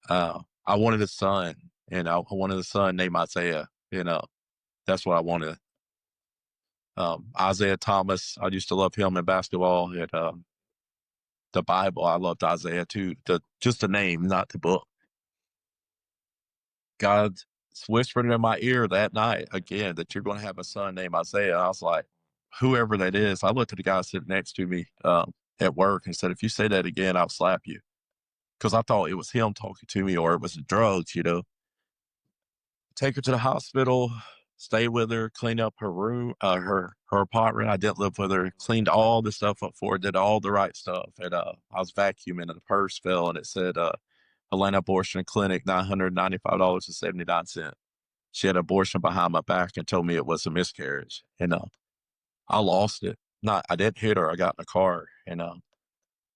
I wanted a son, and I wanted a son named Isaiah. That's what I wanted. Isaiah Thomas, I used to love him in basketball. And the Bible, I loved Isaiah too. Just the name, not the book. God whispered in my ear that night again that you're going to have a son named Isaiah. I was like, whoever that is. I looked at the guy sitting next to me at work and said, if you say that again, I'll slap you. Because I thought it was him talking to me or it was the drugs, Take her to the hospital, stay with her, clean up her room, her apartment. I didn't live with her, cleaned all the stuff up for her, did all the right stuff. And I was vacuuming and the purse fell and it said, Atlanta Abortion Clinic, $995.79. She had abortion behind my back and told me it was a miscarriage. And I lost it. I didn't hit her. I got in the car. And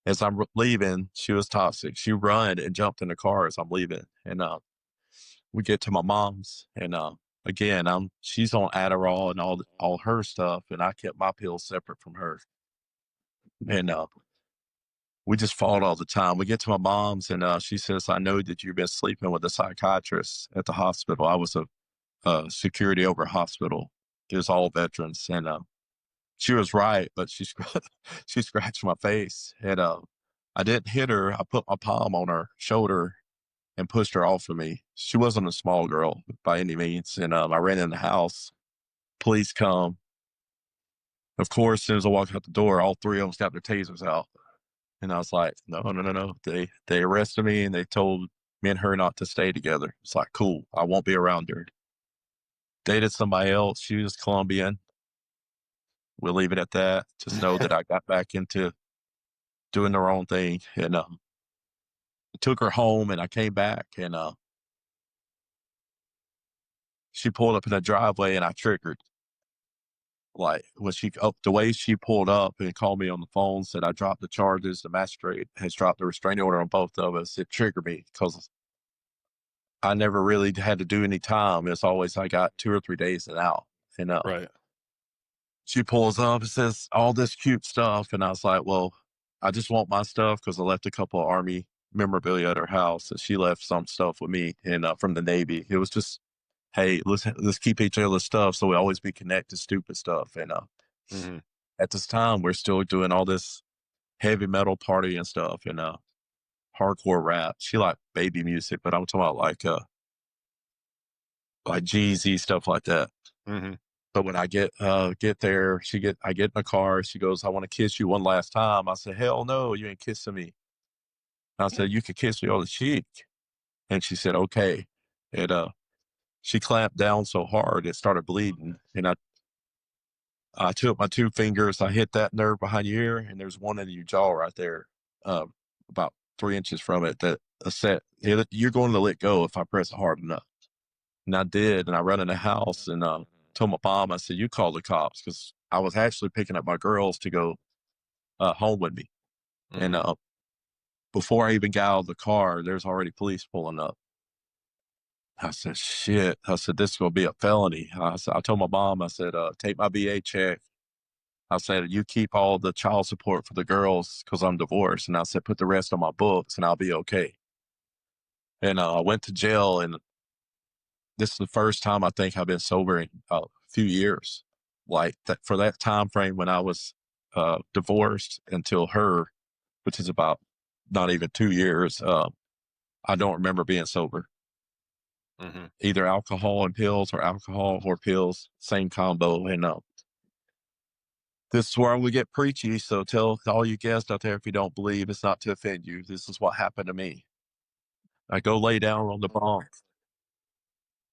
as I'm leaving, she was toxic. She run and jumped in the car as I'm leaving. And we get to my mom's. And again, she's on Adderall and all her stuff. And I kept my pills separate from her. And we just fought all the time. We get to my mom's and she says, I know that you've been sleeping with a psychiatrist at the hospital. I was a security over hospital. It was all veterans. And she was right, but she scratched my face. And I didn't hit her. I put my palm on her shoulder and pushed her off of me. She wasn't a small girl by any means. And I ran in the house. Police come. Of course, as soon as I walked out the door, all 3 of them got their tasers out. And I was like, no. They arrested me and they told me and her not to stay together. It's like, cool. I won't be around her. Dated somebody else. She was Colombian. We'll leave it at that. Just know that I got back into doing the wrong thing. And I took her home and I came back and she pulled up in the driveway and I triggered. Like when the way she pulled up and called me on the phone, said I dropped the charges. The magistrate has dropped the restraining order on both of us. It triggered me because I never really had to do any time. It's always I got 2 or 3 days and out. And Right. she pulls up and says all this cute stuff. And I was like, well, I just want my stuff because I left a couple of Army memorabilia at her house. And she left some stuff with me and from the Navy. It was just, hey, let's keep each other's stuff so we always be connected, stupid stuff. And at this time, we're still doing all this heavy metal party and stuff and hardcore rap. She liked baby music, but I'm talking about like Jeezy, stuff like that. Mm-hmm. But when I get there, I get in the car. She goes, "I want to kiss you one last time." I said, "Hell no, you ain't kissing me." And I said, "You could kiss me on the cheek." And she said, "Okay." And she clamped down so hard it started bleeding. And I took my two fingers, I hit that nerve behind your ear, and there's one in your jaw right there, about 3 inches from it. That said, "You're going to let go if I press it hard enough." And I did, and I ran in the house and told my mom, I said, "You call the cops," because I was actually picking up my girls to go home with me. Mm-hmm. And before I even got out of the car, there's already police pulling up. I said, "Shit." I said, "This is going to be a felony." I told my mom, I said, "Take my VA check." I said, "You keep all the child support for the girls because I'm divorced." And I said, "Put the rest on my books and I'll be okay." And I went to jail, and this is the first time I think I've been sober in a few years. Like that for that time frame when I was divorced until her, which is about not even 2 years. I don't remember being sober. Mm-hmm. Either alcohol and pills or alcohol or pills, same combo. And this is where I'm going to get preachy. So tell all you guests out there, if you don't believe, it's not to offend you. This is what happened to me. I go lay down on the bunk.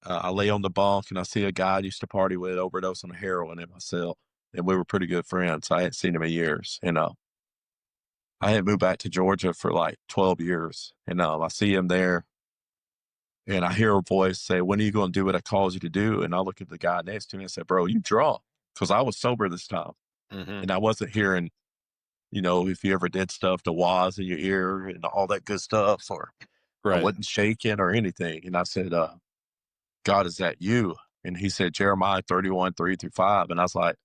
I lay on the bunk and I see a guy I used to party with overdose on heroin in my cell. And we were pretty good friends. I hadn't seen him in years. And I hadn't moved back to Georgia for like 12 years. And I see him there and I hear a voice say, "When are you going to do what I called you to do?" And I look at the guy next to me and say, "Bro, you drunk." Because I was sober this time. Mm-hmm. And I wasn't hearing, if you ever did stuff, the wahs in your ear and all that good stuff, or I Right. wasn't shaking or anything. And I said, "God, is that you?" And he said, Jeremiah 31, 3-5. And I was like,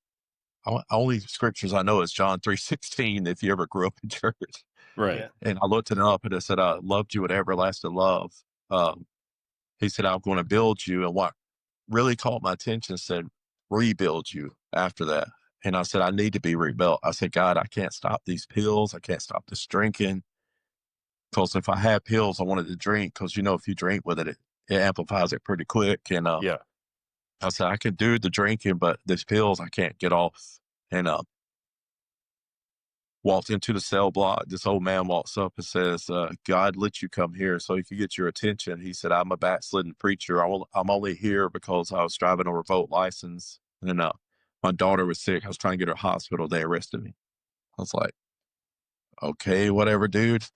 only scriptures I know is John 3:16, if you ever grew up in church. Right. Yeah. And I looked it up and it said, "I loved you with everlasting love." He said, "I'm going to build you." And what really caught my attention said, "Rebuild you" after that. And I said, "I need to be rebuilt." I said, "God, I can't stop these pills. I can't stop this drinking. Because if I had pills, I wanted to drink. Because, if you drink with it, it amplifies it pretty quick." And Yeah. I said, "I can do the drinking, but these pills I can't get off." And walked into the cell block. This old man walks up and says, "God let you come here so he could get your attention." He said, "I'm a backslidden preacher. I'm only here because I was driving a revoked license. And my daughter was sick. I was trying to get her to hospital. They arrested me." I was like, "Okay, whatever, dude."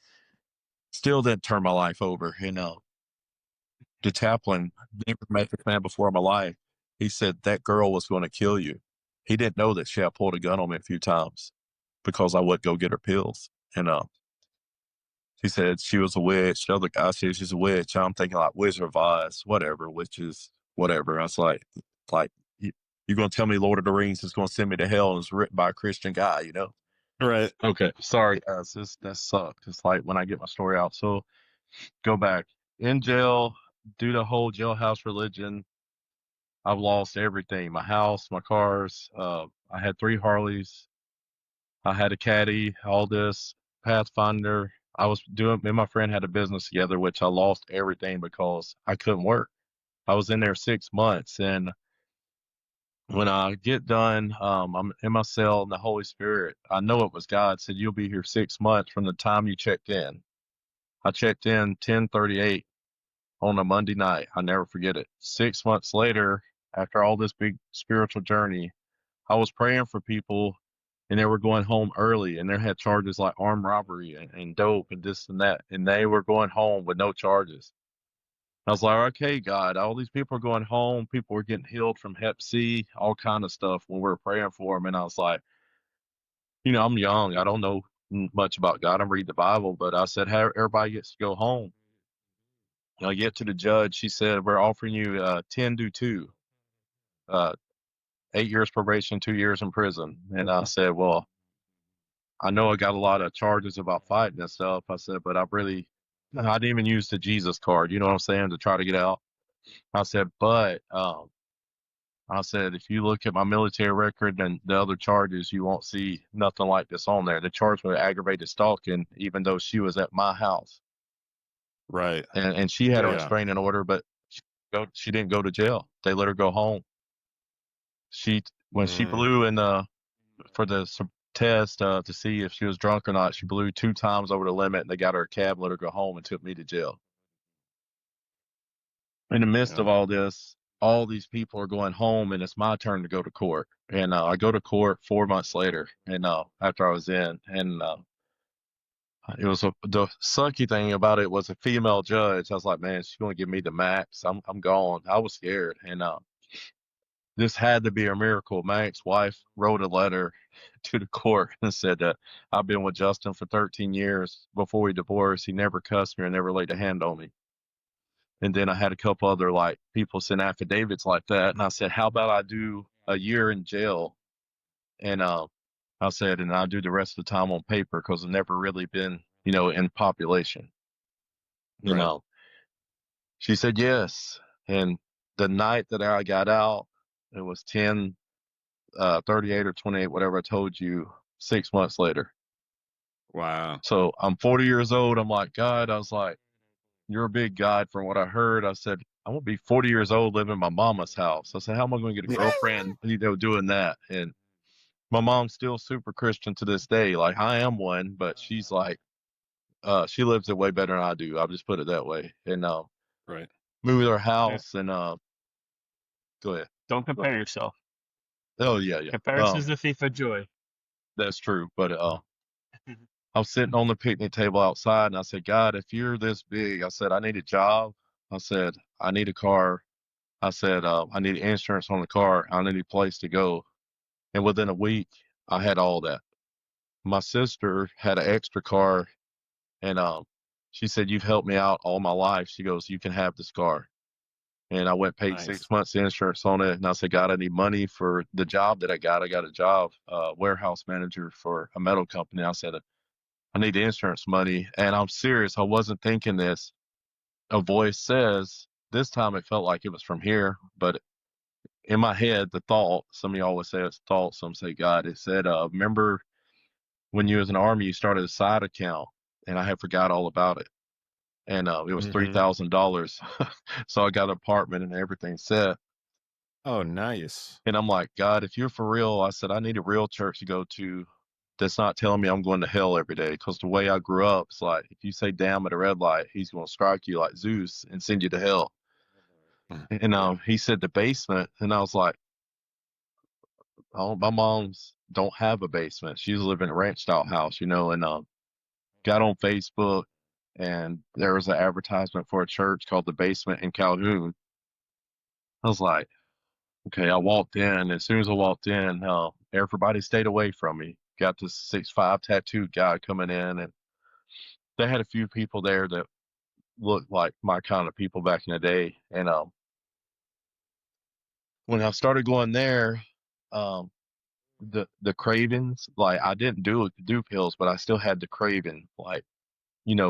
Still didn't turn my life over. The chaplain, never met this man before in my life. He said that girl was going to kill you. He didn't know that she had pulled a gun on me a few times because I would go get her pills. And he said she was a witch. The other guy said she's a witch. I'm thinking like Wizard of Oz, whatever, witches, whatever. I was like you're going to tell me Lord of the Rings is going to send me to hell and it's written by a Christian guy? Right. Okay, sorry guys, that sucked. It's like when I get my story out. So go back in jail, do the whole jailhouse religion. I've lost everything: my house, my cars. I had 3 Harleys. I had a caddy, all this Pathfinder. I was doing, me and my friend had a business together, which I lost everything because I couldn't work. I was in there 6 months. And when I get done, I'm in my cell and the Holy Spirit, I know it was God, said, "You'll be here 6 months from the time you checked in." I checked in 10:38 on a Monday night. I never forget it. 6 months later, after all this big spiritual journey, I was praying for people and they were going home early and they had charges like armed robbery and dope and this and that. And they were going home with no charges. I was like, "Okay, God, all these people are going home. People were getting healed from Hep C, all kind of stuff when we were praying for them." And I was like, I'm young. I don't know much about God. I'm reading the Bible, but I said, "How everybody gets to go home." And I get to the judge. She said, "We're offering you 10-2, uh, 8 years probation, 2 years in prison." And I said, "Well, I know I got a lot of charges about fighting and stuff." I said, "But I didn't even use the Jesus card, you know what I'm saying, to try to get out." I said, "But I said, if you look at my military record and the other charges, you won't see nothing like this on there. The charge was aggravated stalking, even though she was at my house. Right. And she had a Yeah. restraining order, but she didn't go to jail. They let her go home. When she blew in for the test to see if she was drunk or not, she blew 2 times over the limit, and they got her a cab, let her go home, and took me to jail. In the midst of all this, all these people are going home, and it's my turn to go to court. And I go to court 4 months later, and after I was in, and it was the sucky thing about it was a female judge. I was like, man, she's going to give me the max. I'm gone. I was scared, and this had to be a miracle. My ex-wife wrote a letter to the court and said that I've been with Justin for 13 years. Before we divorced, he never cussed me or never laid a hand on me. And then I had a couple other like people send affidavits like that. And I said, how about I do a year in jail? And I said, and I'll do the rest of the time on paper because I've never really been, in population. Right. She said yes. And the night that I got out, it was 38 or 28, whatever I told you, 6 months later. Wow. So I'm 40 years old. I'm like, God, I was like, you're a big God from what I heard. I said, I'm going to be 40 years old living in my mama's house. I said, how am I going to get a girlfriend, doing that? And my mom's still super Christian to this day. Like I am one, but she's like, she lives it way better than I do. I'll just put it that way. And Right. moved our house and go ahead. Don't compare yourself. Oh yeah. Comparison is the thief of joy. That's true. But I was sitting on the picnic table outside and I said, God, if you're this big, I said, I need a job. I said, I need a car. I said, I need insurance on the car. I need a place to go. And within a week, I had all that. My sister had an extra car and she said, you've helped me out all my life. She goes, you can have this car. And I went paid Nice. 6 months insurance on it. And I said, God, I need money for the job that I got. I got a job, warehouse manager for a metal company. I said, I need the insurance money. And I'm serious. I wasn't thinking this. A voice says, this time it felt like it was from here, but in my head, the thought, some of you always say it's thought, some say God, it said, remember when you was in the army, you started a side account and I had forgot all about it. And it was $3,000. So I got an apartment and everything set. Oh, nice. And I'm like, God, if you're for real, I said, I need a real church to go to that's not telling me I'm going to hell every day. Because the way I grew up, it's like, if you say damn at a red light, he's going to strike you like Zeus and send you to hell. And he said the basement. And I was like, oh, my mom's don't have a basement. She's living in a ranch style house, and got on Facebook and there was an advertisement for a church called The Basement in Calhoun. I was like, okay, I walked in. As soon as I walked in, everybody stayed away from me. Got this 6'5" tattooed guy coming in, and they had a few people there that looked like my kind of people back in the day. And when I started going there, um, the cravings, like I didn't do pills, but I still had the craving, like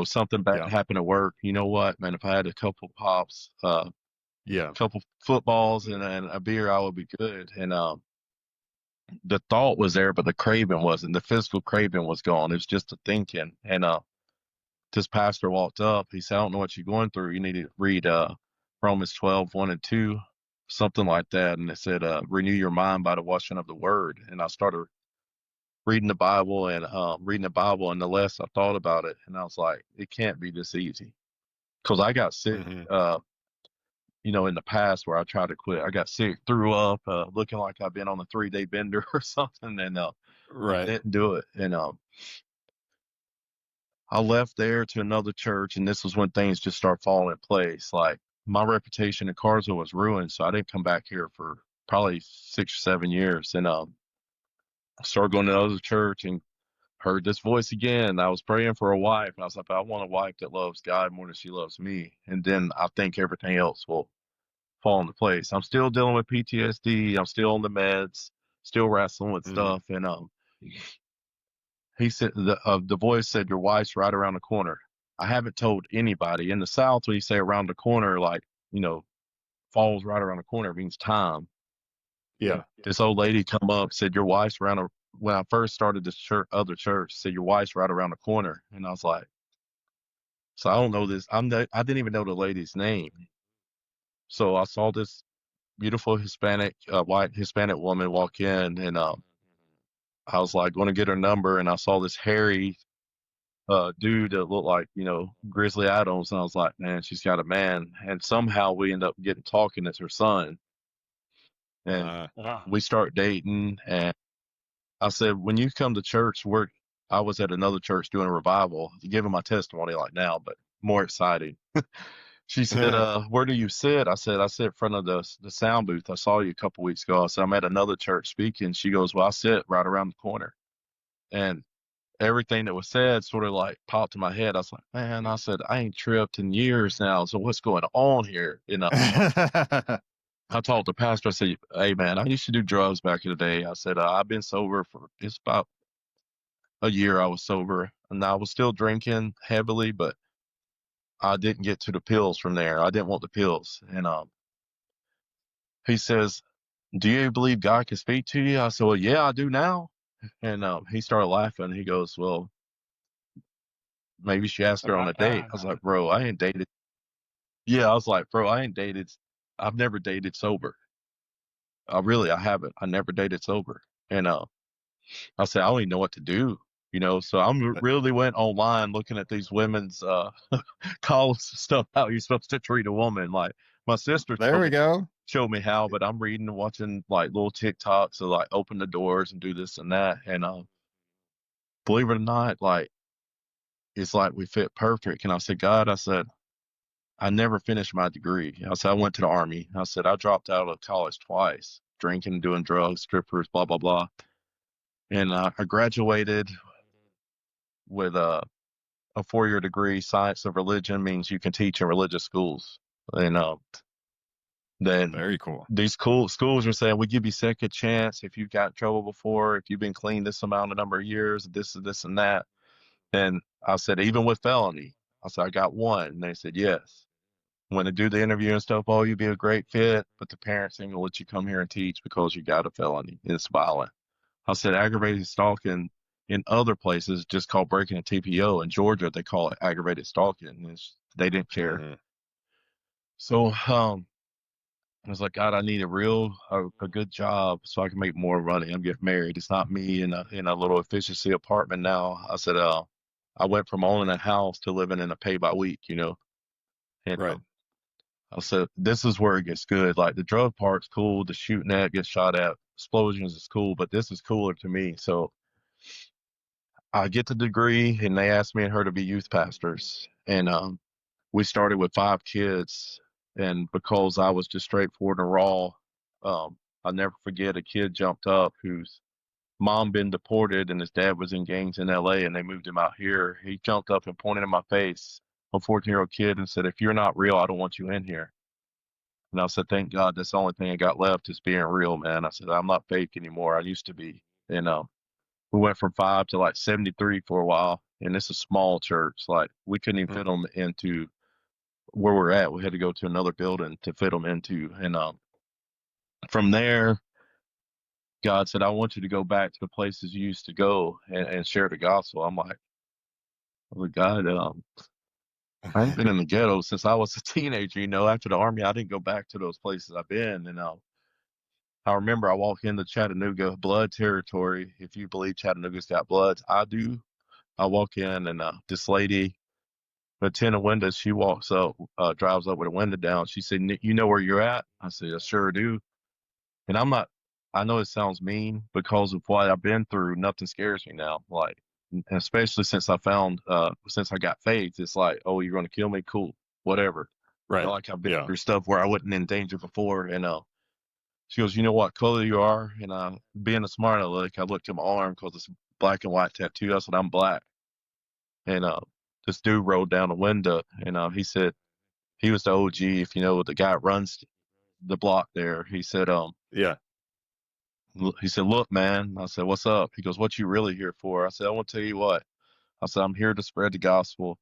something bad happened at work. You know what, man? If I had a couple pops, couple footballs and a beer, I would be good. And the thought was there, but the craving wasn't. The physical craving was gone. It was just the thinking. And this pastor walked up. He said, I don't know what you're going through. You need to read Romans 12:1 and 2, something like that. And it said, renew your mind by the washing of the word. And I started reading the Bible and and the less I thought about it. And I was like, it can't be this easy. Because I got sick, in the past where I tried to quit. I got sick, threw up, looking like I've been on a 3-day bender or something. And didn't do it. And I left there to another church, and this was when things just start falling in place. Like my reputation in Carsville was ruined, so I didn't come back here for probably 6 or 7 years. And I started going to another church and heard this voice again. I was praying for a wife, and I was like, I want a wife that loves God more than she loves me. And then I think everything else will fall into place. I'm still dealing with PTSD. I'm still on the meds, still wrestling with stuff. And he said, the voice said, your wife's right around the corner. I haven't told anybody. In the South, when you say around the corner, like, falls right around the corner, it means time. Yeah. This old lady come up, said, your wife's when I first started this other church, said, your wife's right around the corner. And I was like, so I don't know this. I didn't even know the lady's name. So I saw this beautiful white Hispanic woman walk in, and I was like, going to get her number. And I saw this hairy dude that looked like, Grizzly Adams. And I was like, man, she's got a man. And somehow we end up getting talking. It's her son. And we start dating. And I said, when you come to church, I was at another church doing a revival, giving my testimony like now, but more exciting. She said, where do you sit? I said, I sit in front of the sound booth. I saw you a couple weeks ago. I said, I'm at another church speaking. She goes, well, I sit right around the corner. And everything that was said sort of like popped in my head. I was like, man, I said, I ain't tripped in years now. So what's going on here? I told the pastor, I said, hey, man, I used to do drugs back in the day. I said, I've been sober for it's about a year I was sober. And I was still drinking heavily, but I didn't get to the pills from there. I didn't want the pills. And he says, do you believe God can speak to you? I said, well, yeah, I do now. And he started laughing. He goes, well, maybe she asked her on a date. I was like, bro, I ain't dated. Yeah, I was like, bro, I ain't dated. I've never dated sober. I haven't. I never dated sober. And I said, I don't even know what to do. So I'm really went online looking at these women's calls and stuff, how you're supposed to treat a woman. Like my sister showed me how, but I'm reading and watching like little TikToks of like open the doors and do this and that. And believe it or not, like it's like we fit perfect. And I said, God, I said, I never finished my degree. I said, I went to the Army. I said, I dropped out of college twice, drinking, doing drugs, strippers, blah, blah, blah. And I graduated with a 4-year degree. Science of religion means you can teach in religious schools. And then very cool. These schools are saying, we give you second chance if you've got in trouble before, if you've been clean this number of years, this and that. And I said, even with felony, I said, I got one. And they said, yes. When they do the interview and stuff, oh, you'd be a great fit, but the parents ain't gonna let you come here and teach because you got a felony. It's violent. I said, aggravated stalking in other places just called breaking a TPO. In Georgia, they call it aggravated stalking. They didn't care. Mm-hmm. So I was like, God, I need a good job so I can make more money. I'm getting married. It's not me in a little efficiency apartment now. I said, I went from owning a house to living in a pay by week, And right. I said, this is where it gets good. Like the drug part's cool. The shooting at, get shot at, explosions is cool, but this is cooler to me. So I get the degree and they asked me and her to be youth pastors. And we started with 5 kids. And because I was just straightforward and raw, I'll never forget a kid jumped up whose mom been deported and his dad was in gangs in LA and they moved him out here. He jumped up and pointed in my face, a 14-year-old kid, and said, if you're not real, I don't want you in here. And I said, thank God, that's the only thing I got left is being real, man. I said, I'm not fake anymore. I used to be. And we went from 5 to like 73 for a while. And it's a small church. Like we couldn't even fit them into where we're at. We had to go to another building to fit them into. And from there, God said, I want you to go back to the places you used to go and share the gospel. I'm like, oh, God, I ain't been in the ghetto since I was a teenager. After the Army, I didn't go back to those places I've been. And I remember I walked into Chattanooga, blood territory. If you believe Chattanooga's got bloods, I do. I walk in and this lady, the tenant window, she walks up, drives up with a window down. She said, you know where you're at? I said, I sure do. And I know it sounds mean because of what I've been through. Nothing scares me now. Like, especially since I got faith, it's like, oh, you're going to kill me? Cool. Whatever. Right. Like I've been through stuff where I wasn't in danger before. And, she goes, you know what color you are? And being a smart aleck, I looked at my arm because it's black and white tattoo. I said, I'm black. And this dude rolled down the window and he said, he was the OG, if you know, the guy runs the block there. He said, he said, look, man. I said, what's up? He goes, what you really here for? I said, I want to tell you what. I said, I'm here to spread the gospel,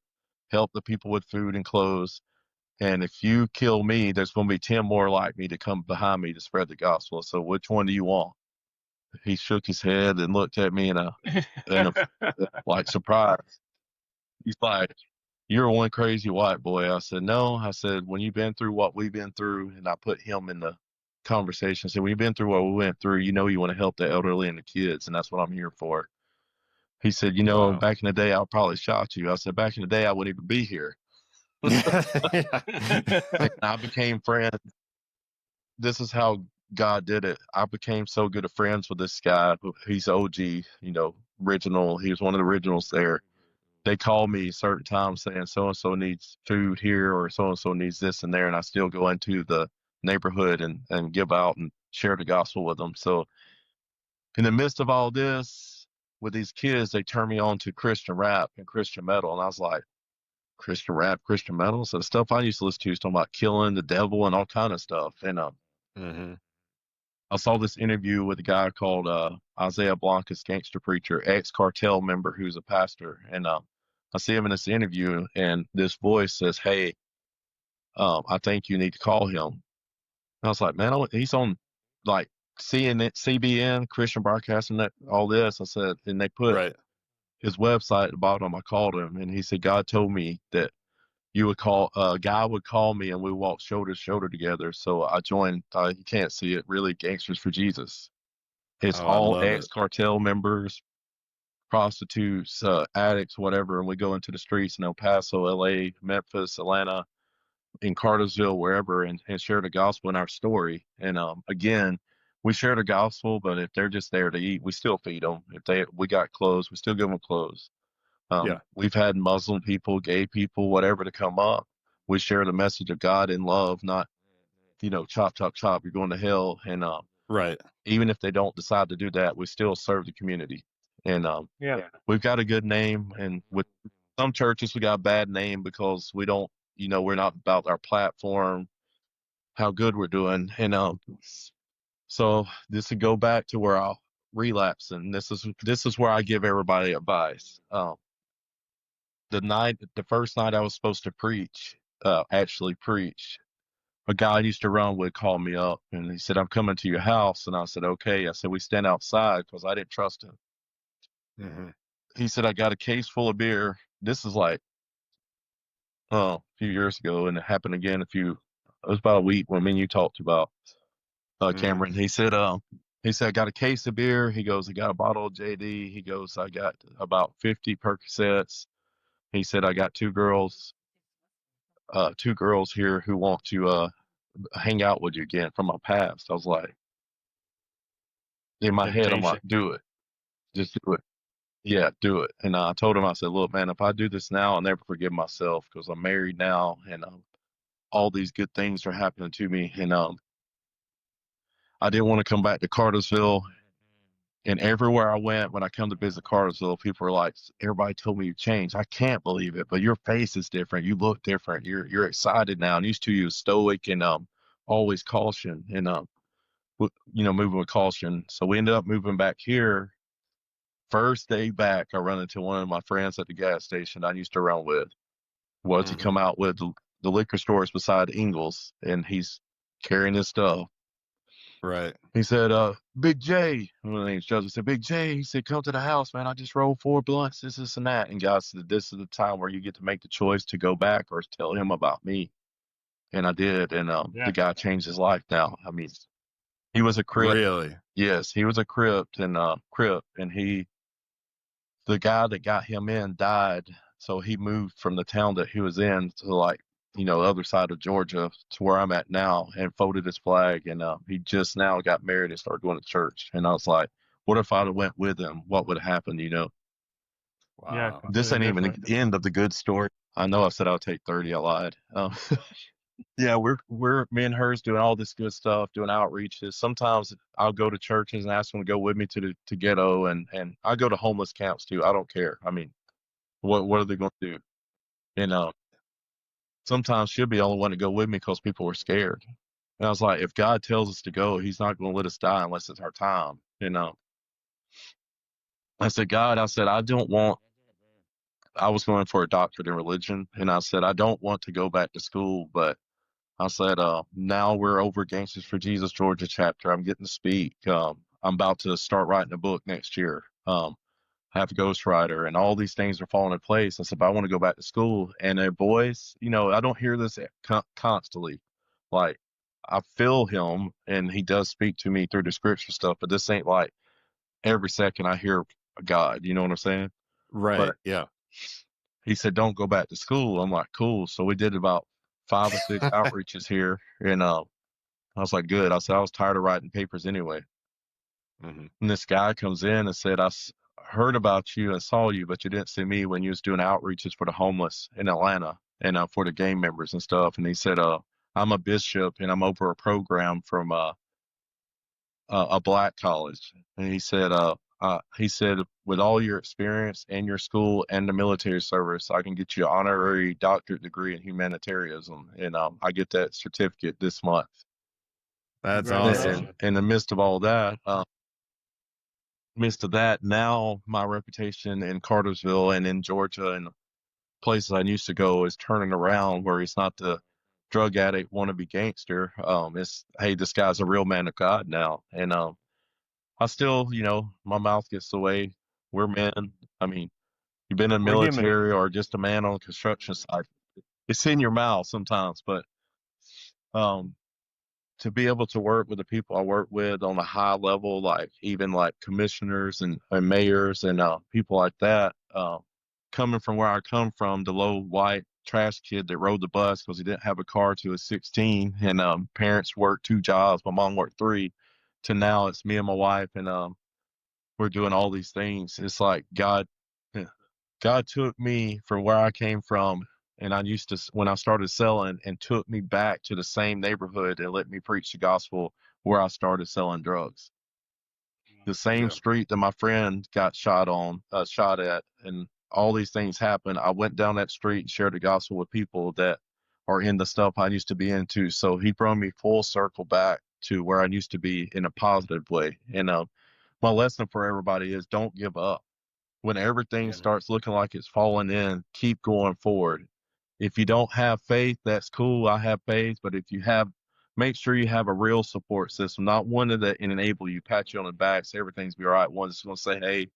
help the people with food and clothes. And if you kill me, there's going to be 10 more like me to come behind me to spread the gospel. So which one do you want? He shook his head and looked at me in a like surprise. He's like, "You're one crazy white boy." I said, "No." I said, "When you've been through what we've been through," and I put him in the conversation. I said, "When you've been through what we went through, you know you want to help the elderly and the kids, and that's what I'm here for." He said, Wow. "Back in the day, I probably shot you." I said, "Back in the day, I wouldn't even be here." And I became friends. This is how God did it. I became so good of friends with this guy. He's OG, original. He was one of the originals there. They call me certain times saying so and so needs food here or so and so needs this and there, and I still go into the neighborhood and give out and share the gospel with them. So in the midst of all this, with these kids, they turn me on to Christian rap and Christian metal, and I was like, Christian rap, Christian metal. So the stuff I used to listen to is talking about killing the devil and all kind of stuff. And Mm-hmm. I saw this interview with a guy called Isaiah Blanca's gangster preacher, ex-cartel member who's a pastor. And I see him in this interview, and this voice says, "Hey, I think you need to call him." And I was like, "Man, he's on like CNN, CBN, Christian Broadcasting, that all this." I said, and they put Right. his website at the bottom. I called him, and he said, "God told me that you would call a guy would call me, and we walked shoulder to shoulder together." So I joined. You can't see it, really, Gangsters for Jesus. It's Oh, I all love it. ex-cartel members, prostitutes, addicts, whatever, and we go into the streets in El Paso, LA, Memphis, Atlanta, in Cartersville, wherever, and share the gospel in our story. And again, we share the gospel, but if they're just there to eat, we still feed them. If we got clothes, we still give them clothes. Yeah. We've had Muslim people, gay people, whatever to come up. We share the message of God in love, not chop, chop, chop. You're going to hell, and Right. even if they don't decide to do that, we still serve the community. And Yeah. we've got a good name, and with some churches we got a bad name because we don't, we're not about our platform, how good we're doing. And so this would go back to where I'll relapse, and this is where I give everybody advice. The first night I was supposed to preach, actually preach, a guy I used to run with called me up, and he said, "I'm coming to your house." And I said, "Okay." I said, "We stand outside," because I didn't trust him. Mm-hmm. He said, "I got a case full of beer." This is like a few years ago, and it happened again it was about a week when me and you talked about Mm-hmm. Cameron. He said, "I got a case of beer." He goes, "I got a bottle of JD." He goes, "I got about 50 Percocets." He said, "I got two girls here who want to hang out with you again from my past." I was like, in my head, I'm Temptation. like, "Do it. Just do it." Yeah, do it. And I told him, I said, "Look, man, if I do this now, I'll never forgive myself because I'm married now, and all these good things are happening to me." And I didn't want to come back to Cartersville. And everywhere I went, when I come to visit Cartersville, people are like, "Everybody told me you changed. I can't believe it, but your face is different. You look different. You're excited now. And used to you was stoic and always caution and moving with caution." So we ended up moving back here. First day back, I run into one of my friends at the gas station I used to run with. He Mm-hmm. come out with the liquor stores beside Ingles, and he's carrying his stuff. Right. He said, "Big J," my name's Joseph, said, "Big J," he said, "come to the house, man. I just rolled 4 blunts, this, and that." And God said, "This is the time where you get to make the choice to go back or tell him about me." And I did. And the Yeah. guy changed his life now. I mean, he was a Crip. Really. Yes, he was a Crip, and the guy that got him in died. So he moved from the town that he was in to the other side of Georgia to where I'm at now, and folded his flag. And he just now got married and started going to church. And I was like, what if I'd have went with him? What would have happened? Yeah. Wow. This Completely ain't even different. the end of the good story. I know I said I'll take 30. I lied. Yeah, we're me and her's doing all this good stuff, doing outreaches. Sometimes I'll go to churches and ask them to go with me to ghetto, and I go to homeless camps too. I don't care. I mean, what are they going to do? And sometimes she'll be the only one to go with me because people were scared. And I was like, if God tells us to go, He's not going to let us die unless it's our time. I said, "God," I said, "I don't want I was going for a doctorate in religion, and I said I don't want to go back to school, but I said, now we're over Gangsters for Jesus Georgia chapter. I'm getting to speak. I'm about to start writing a book next year. I have a ghostwriter, and all these things are falling in place. I said, but I want to go back to school. And their voice, I don't hear this constantly. Like, I feel him, and he does speak to me through the scripture stuff, but this ain't like every second I hear God. You know what I'm saying? Right. But Yeah. he said, don't go back to school. I'm like, cool. So we did about 5 or 6 outreaches here, and I was like, good. I said, I was tired of writing papers anyway. Hmm. And this guy comes in and said, heard about you and saw you, but you didn't see me when you was doing outreaches for the homeless in Atlanta and for the gang members and stuff. And he said, I'm a bishop and I'm over a program from a black college. And he said, with all your experience and your school and the military service, I can get you an honorary doctorate degree in humanitarianism. And I get that certificate this month. That's Congratulations. awesome. And in the midst of all that, now my reputation in Cartersville and in Georgia and places I used to go is turning around, where he's not the drug addict wannabe gangster. It's, hey, this guy's a real man of God now. And I still, my mouth gets the way. We're men. I mean, you've been in the We're human. military or just a man on a construction site. It's in your mouth sometimes, but um, to be able to work with the people I work with on a high level, like even like commissioners and mayors and people like that, coming from where I come from, the low white trash kid that rode the bus because he didn't have a car till he was 16, and parents worked 2 jobs, my mom worked 3, to now it's me and my wife, and we're doing all these things. It's like God took me from where I came from, and I used to, when I started selling, and took me back to the same neighborhood and let me preach the gospel where I started selling drugs. The same Yeah. street that my friend got shot at, and all these things happened. I went down that street and shared the gospel with people that are in the stuff I used to be into. So he brought me full circle back to where I used to be in a positive way. And my lesson for everybody is, don't give up. When everything starts looking like it's falling in, keep going forward. If you don't have faith, that's cool. I have faith, but if you have, make sure you have a real support system, not one that enable you, pat you on the back, say everything's be all right. One that's going to say, hey,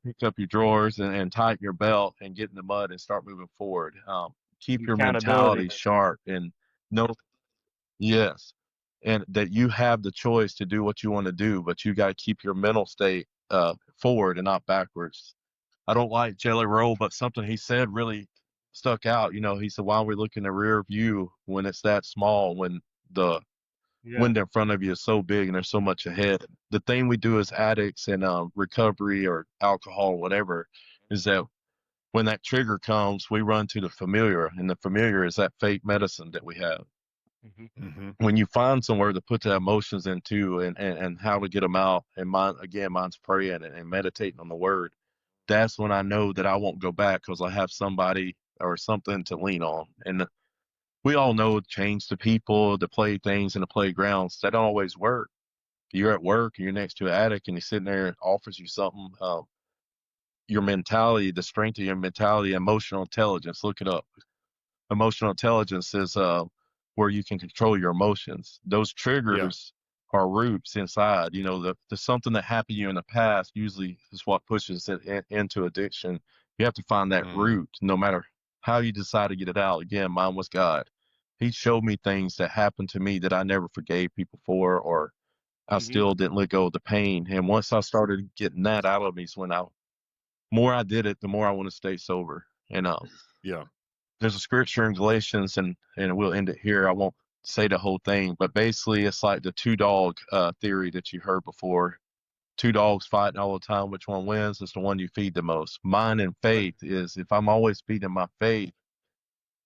pick up your drawers and tighten your belt and get in the mud and start moving forward. Keep your Accountability. mentality sharp and know, yes, and that you have the choice to do what you want to do, but you got to keep your mental state forward and not backwards. I don't like Jelly Roll, but something he said really stuck out. He said, why are we looking in the rear view when it's that small, when the Yeah. window in front of you is so big and there's so much ahead? The thing we do as addicts and recovery or alcohol, whatever, is that when that trigger comes, we run to the familiar, and the familiar is that fake medicine that we have. Hmm. When you find somewhere to put the emotions into, and how to get them out, and mine's praying and meditating on the word, that's when I know that I won't go back, because I have somebody or something to lean on. And we all know, change the people, the play things in the playgrounds, that don't always work. You're at work and you're next to an addict and he's sitting there and offers you something. Your mentality, the strength of your mentality, emotional intelligence, look it up. Emotional intelligence is where you can control your emotions. Those Yeah. triggers are roots inside. The something that happened to you in the past usually is what pushes it into addiction. You have to find that Hmm. root, no matter how you decide to get it out. Again, mine was God. He showed me things that happened to me that I never forgave people for, or I Hmm. still didn't let go of the pain. And once I started getting that out of me, is when more I did it, the more I want to stay sober. And Yeah. there's a scripture in Galatians, and we'll end it here. I won't say the whole thing, but basically it's like the two dog theory that you heard before. Two dogs fighting all the time. Which one wins? It's the one you feed the most. Mine in Right. faith is, if I'm always feeding my faith,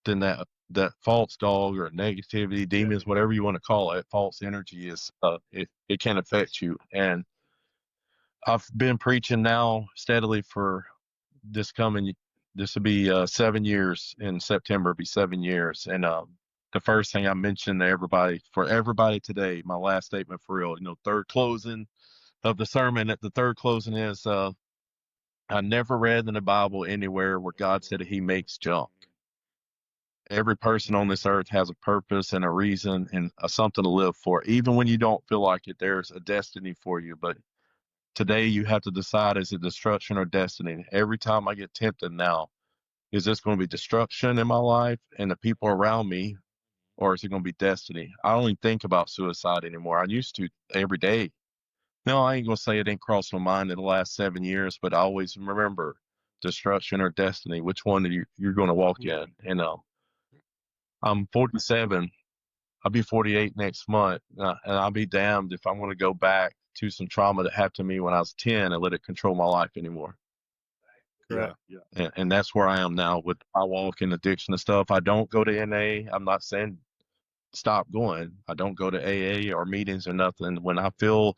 then that false dog or negativity, demons, whatever you want to call it, false energy is it can affect you. And I've been preaching now steadily for this coming, this will be 7 years in September, be 7 years. And the first thing I mentioned to everybody, for everybody today, my last statement for real, third closing of the sermon, at the third closing is I never read in the Bible anywhere where God said he makes junk. Every person on this earth has a purpose and a reason and something to live for. Even when you don't feel like it, there's a destiny for you. But today you have to decide, is it destruction or destiny? Every time I get tempted now, is this going to be destruction in my life and the people around me, or is it going to be destiny? I don't even think about suicide anymore. I used to every day. No, I ain't going to say it didn't cross my mind in the last 7 years, but I always remember destruction or destiny. Which one are you're going to walk in? And I'm 47. I'll be 48 next month, and I'll be damned if I'm going to go back to some trauma that happened to me when I was 10 and let it control my life anymore. Correct. And that's where I am now with my walk and addiction and stuff. I don't go to NA. I'm not saying stop going. I don't go to AA or meetings or nothing. When I feel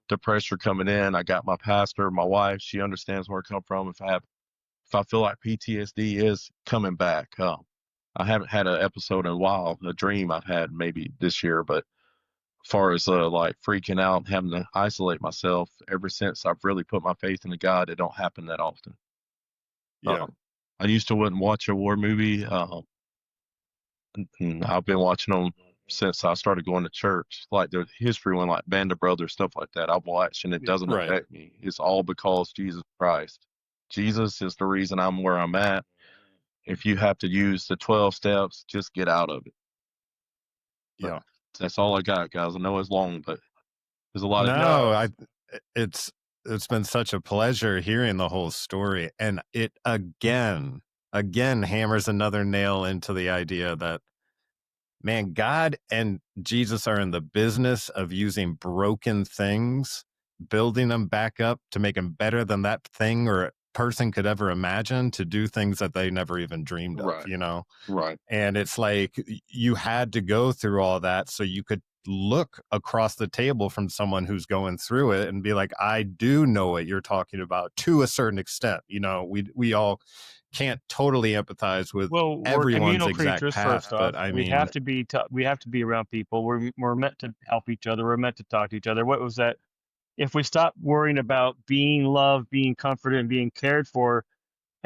the pressure coming in, I got my pastor, my wife. She understands where I come from. If I feel like PTSD is coming back, I haven't had an episode in a while. A dream I've had maybe this year, but as far as like freaking out and having to isolate myself, ever since I've really put my faith in God, it don't happen that often. I used to wouldn't watch a war movie. And I've been watching them since I started going to church. Like the history one, like Band of Brothers, stuff like that. I've watched and it doesn't affect me. It's all because Jesus Christ. Jesus is the reason I'm where I'm at. If you have to use the 12 steps, just get out of it. But that's all I got, guys. I know it's long, but there's a lot of it's been such a pleasure hearing the whole story, and it again hammers another nail into the idea that, man, God and Jesus are in the business of using broken things, building them back up to make them better than that thing or person could ever imagine, to do things that they never even dreamed of, you know? Right. And it's like you had to go through all that so you could look across the table from someone who's going through it and be like, I do know what you're talking about to a certain extent. You know, we all can't totally empathize with Well, we're everyone's communal exact creatures. path, First off, but I we mean, have to be we have to be around people. We're meant to help each other. We're meant to talk to each other. What was that? If we stop worrying about being loved, being comforted, and being cared for,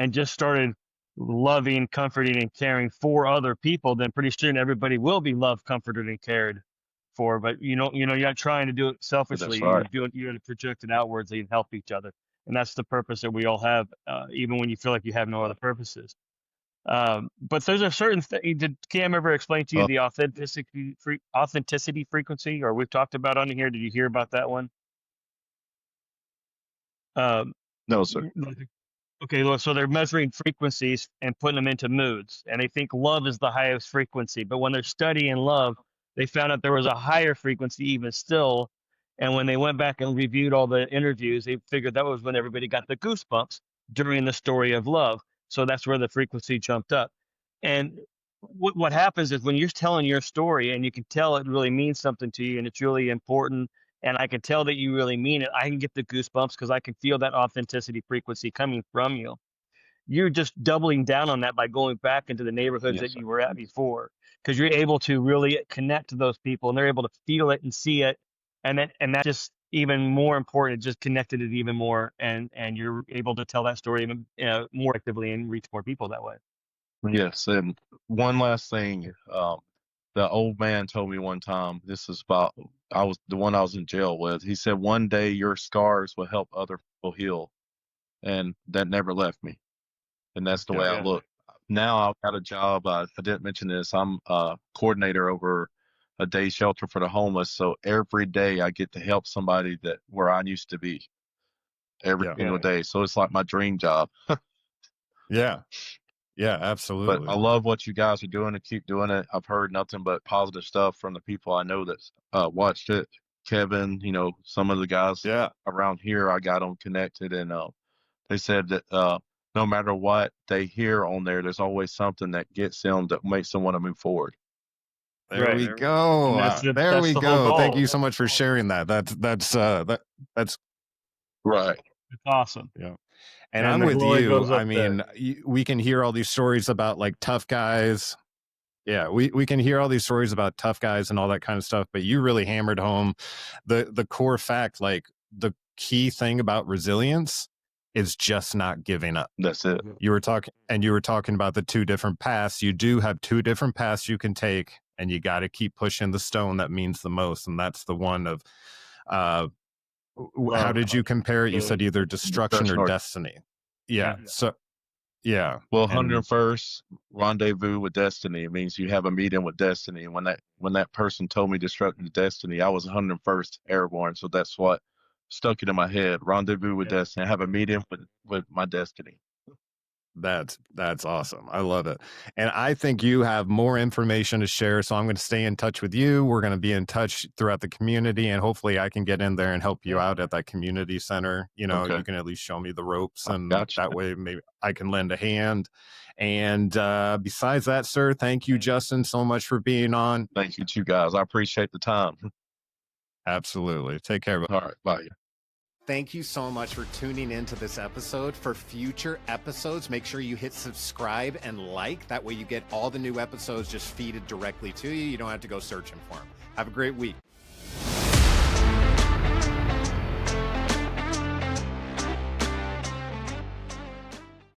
and just started loving, comforting, and caring for other people, then pretty soon everybody will be loved, comforted, and cared for. But you're not trying to do it selfishly. right. You're to project it outwards and help each other, and that's the purpose that we all have, even when you feel like you have no other purposes. But there's a certain thing. Did Cam ever explain to you the authenticity frequency, or we've talked about on here? Did you hear about that one? No, sir. Okay, well, so they're measuring frequencies and putting them into moods, and they think love is the highest frequency. But when they're studying love, they found out there was a higher frequency even still. And when they went back and reviewed all the interviews, they figured that was when everybody got the goosebumps during the story of love. So that's where the frequency jumped up. And what happens is when you're telling your story and you can tell it really means something to you and it's really important, and I can tell that you really mean it, I can get the goosebumps because I can feel that authenticity frequency coming from you. You're just doubling down on that by going back into the neighborhoods that you were at before, because you're able to really connect to those people and they're able to feel it and see it. And that's just even more important. It just connected it even more. And you're able to tell that story even more actively and reach more people that way. Yes, and one last thing. The old man told me one time, this is about, I was in jail with. He said, one day your scars will help other people heal. And that never left me. And that's the way I look. Now I've got a job. I didn't mention this. I'm a coordinator over a day shelter for the homeless. So every day I get to help somebody where I used to be every single day. So it's like my dream job. Yeah, absolutely. But I love what you guys are doing and keep doing it. I've heard nothing but positive stuff from the people I know that's watched it. Kevin, some of the guys around here, I got them connected, and they said that no matter what they hear on there's always something that gets them, that makes them want to move forward. There we go. There we go. Thank you so much for sharing that. That's right. It's awesome. Yeah. And I'm with you. I mean, we can hear all these stories about like tough guys. Yeah, we can hear all these stories about tough guys and all that kind of stuff, but you really hammered home the core fact, like the key thing about resilience is just not giving up. That's it. You were talking about the two different paths. You do have two different paths you can take, and you got to keep pushing the stone that means the most. And that's the one of, how did you compare it? You said either destruction or destiny. Yeah. So, yeah. Well, 101st rendezvous with destiny. It means you have a meeting with destiny. And when that person told me destruction to destiny, I was 101st airborne. So that's what stuck it in my head. Rendezvous with destiny. I have a meeting with my destiny. That's awesome. I love it. And I think you have more information to share. So I'm going to stay in touch with you. We're going to be in touch throughout the community, and hopefully I can get in there and help you out at that community center. You know, you can at least show me the ropes, and that way maybe I can lend a hand. And besides that, sir, thank you, Justin, so much for being on. Thank you to you guys. I appreciate the time. Absolutely. Take care. All right. Bye. Thank you so much for tuning into this episode. For future episodes, make sure you hit subscribe and like. That way you get all the new episodes just feeded directly to you. You don't have to go searching for them. Have a great week.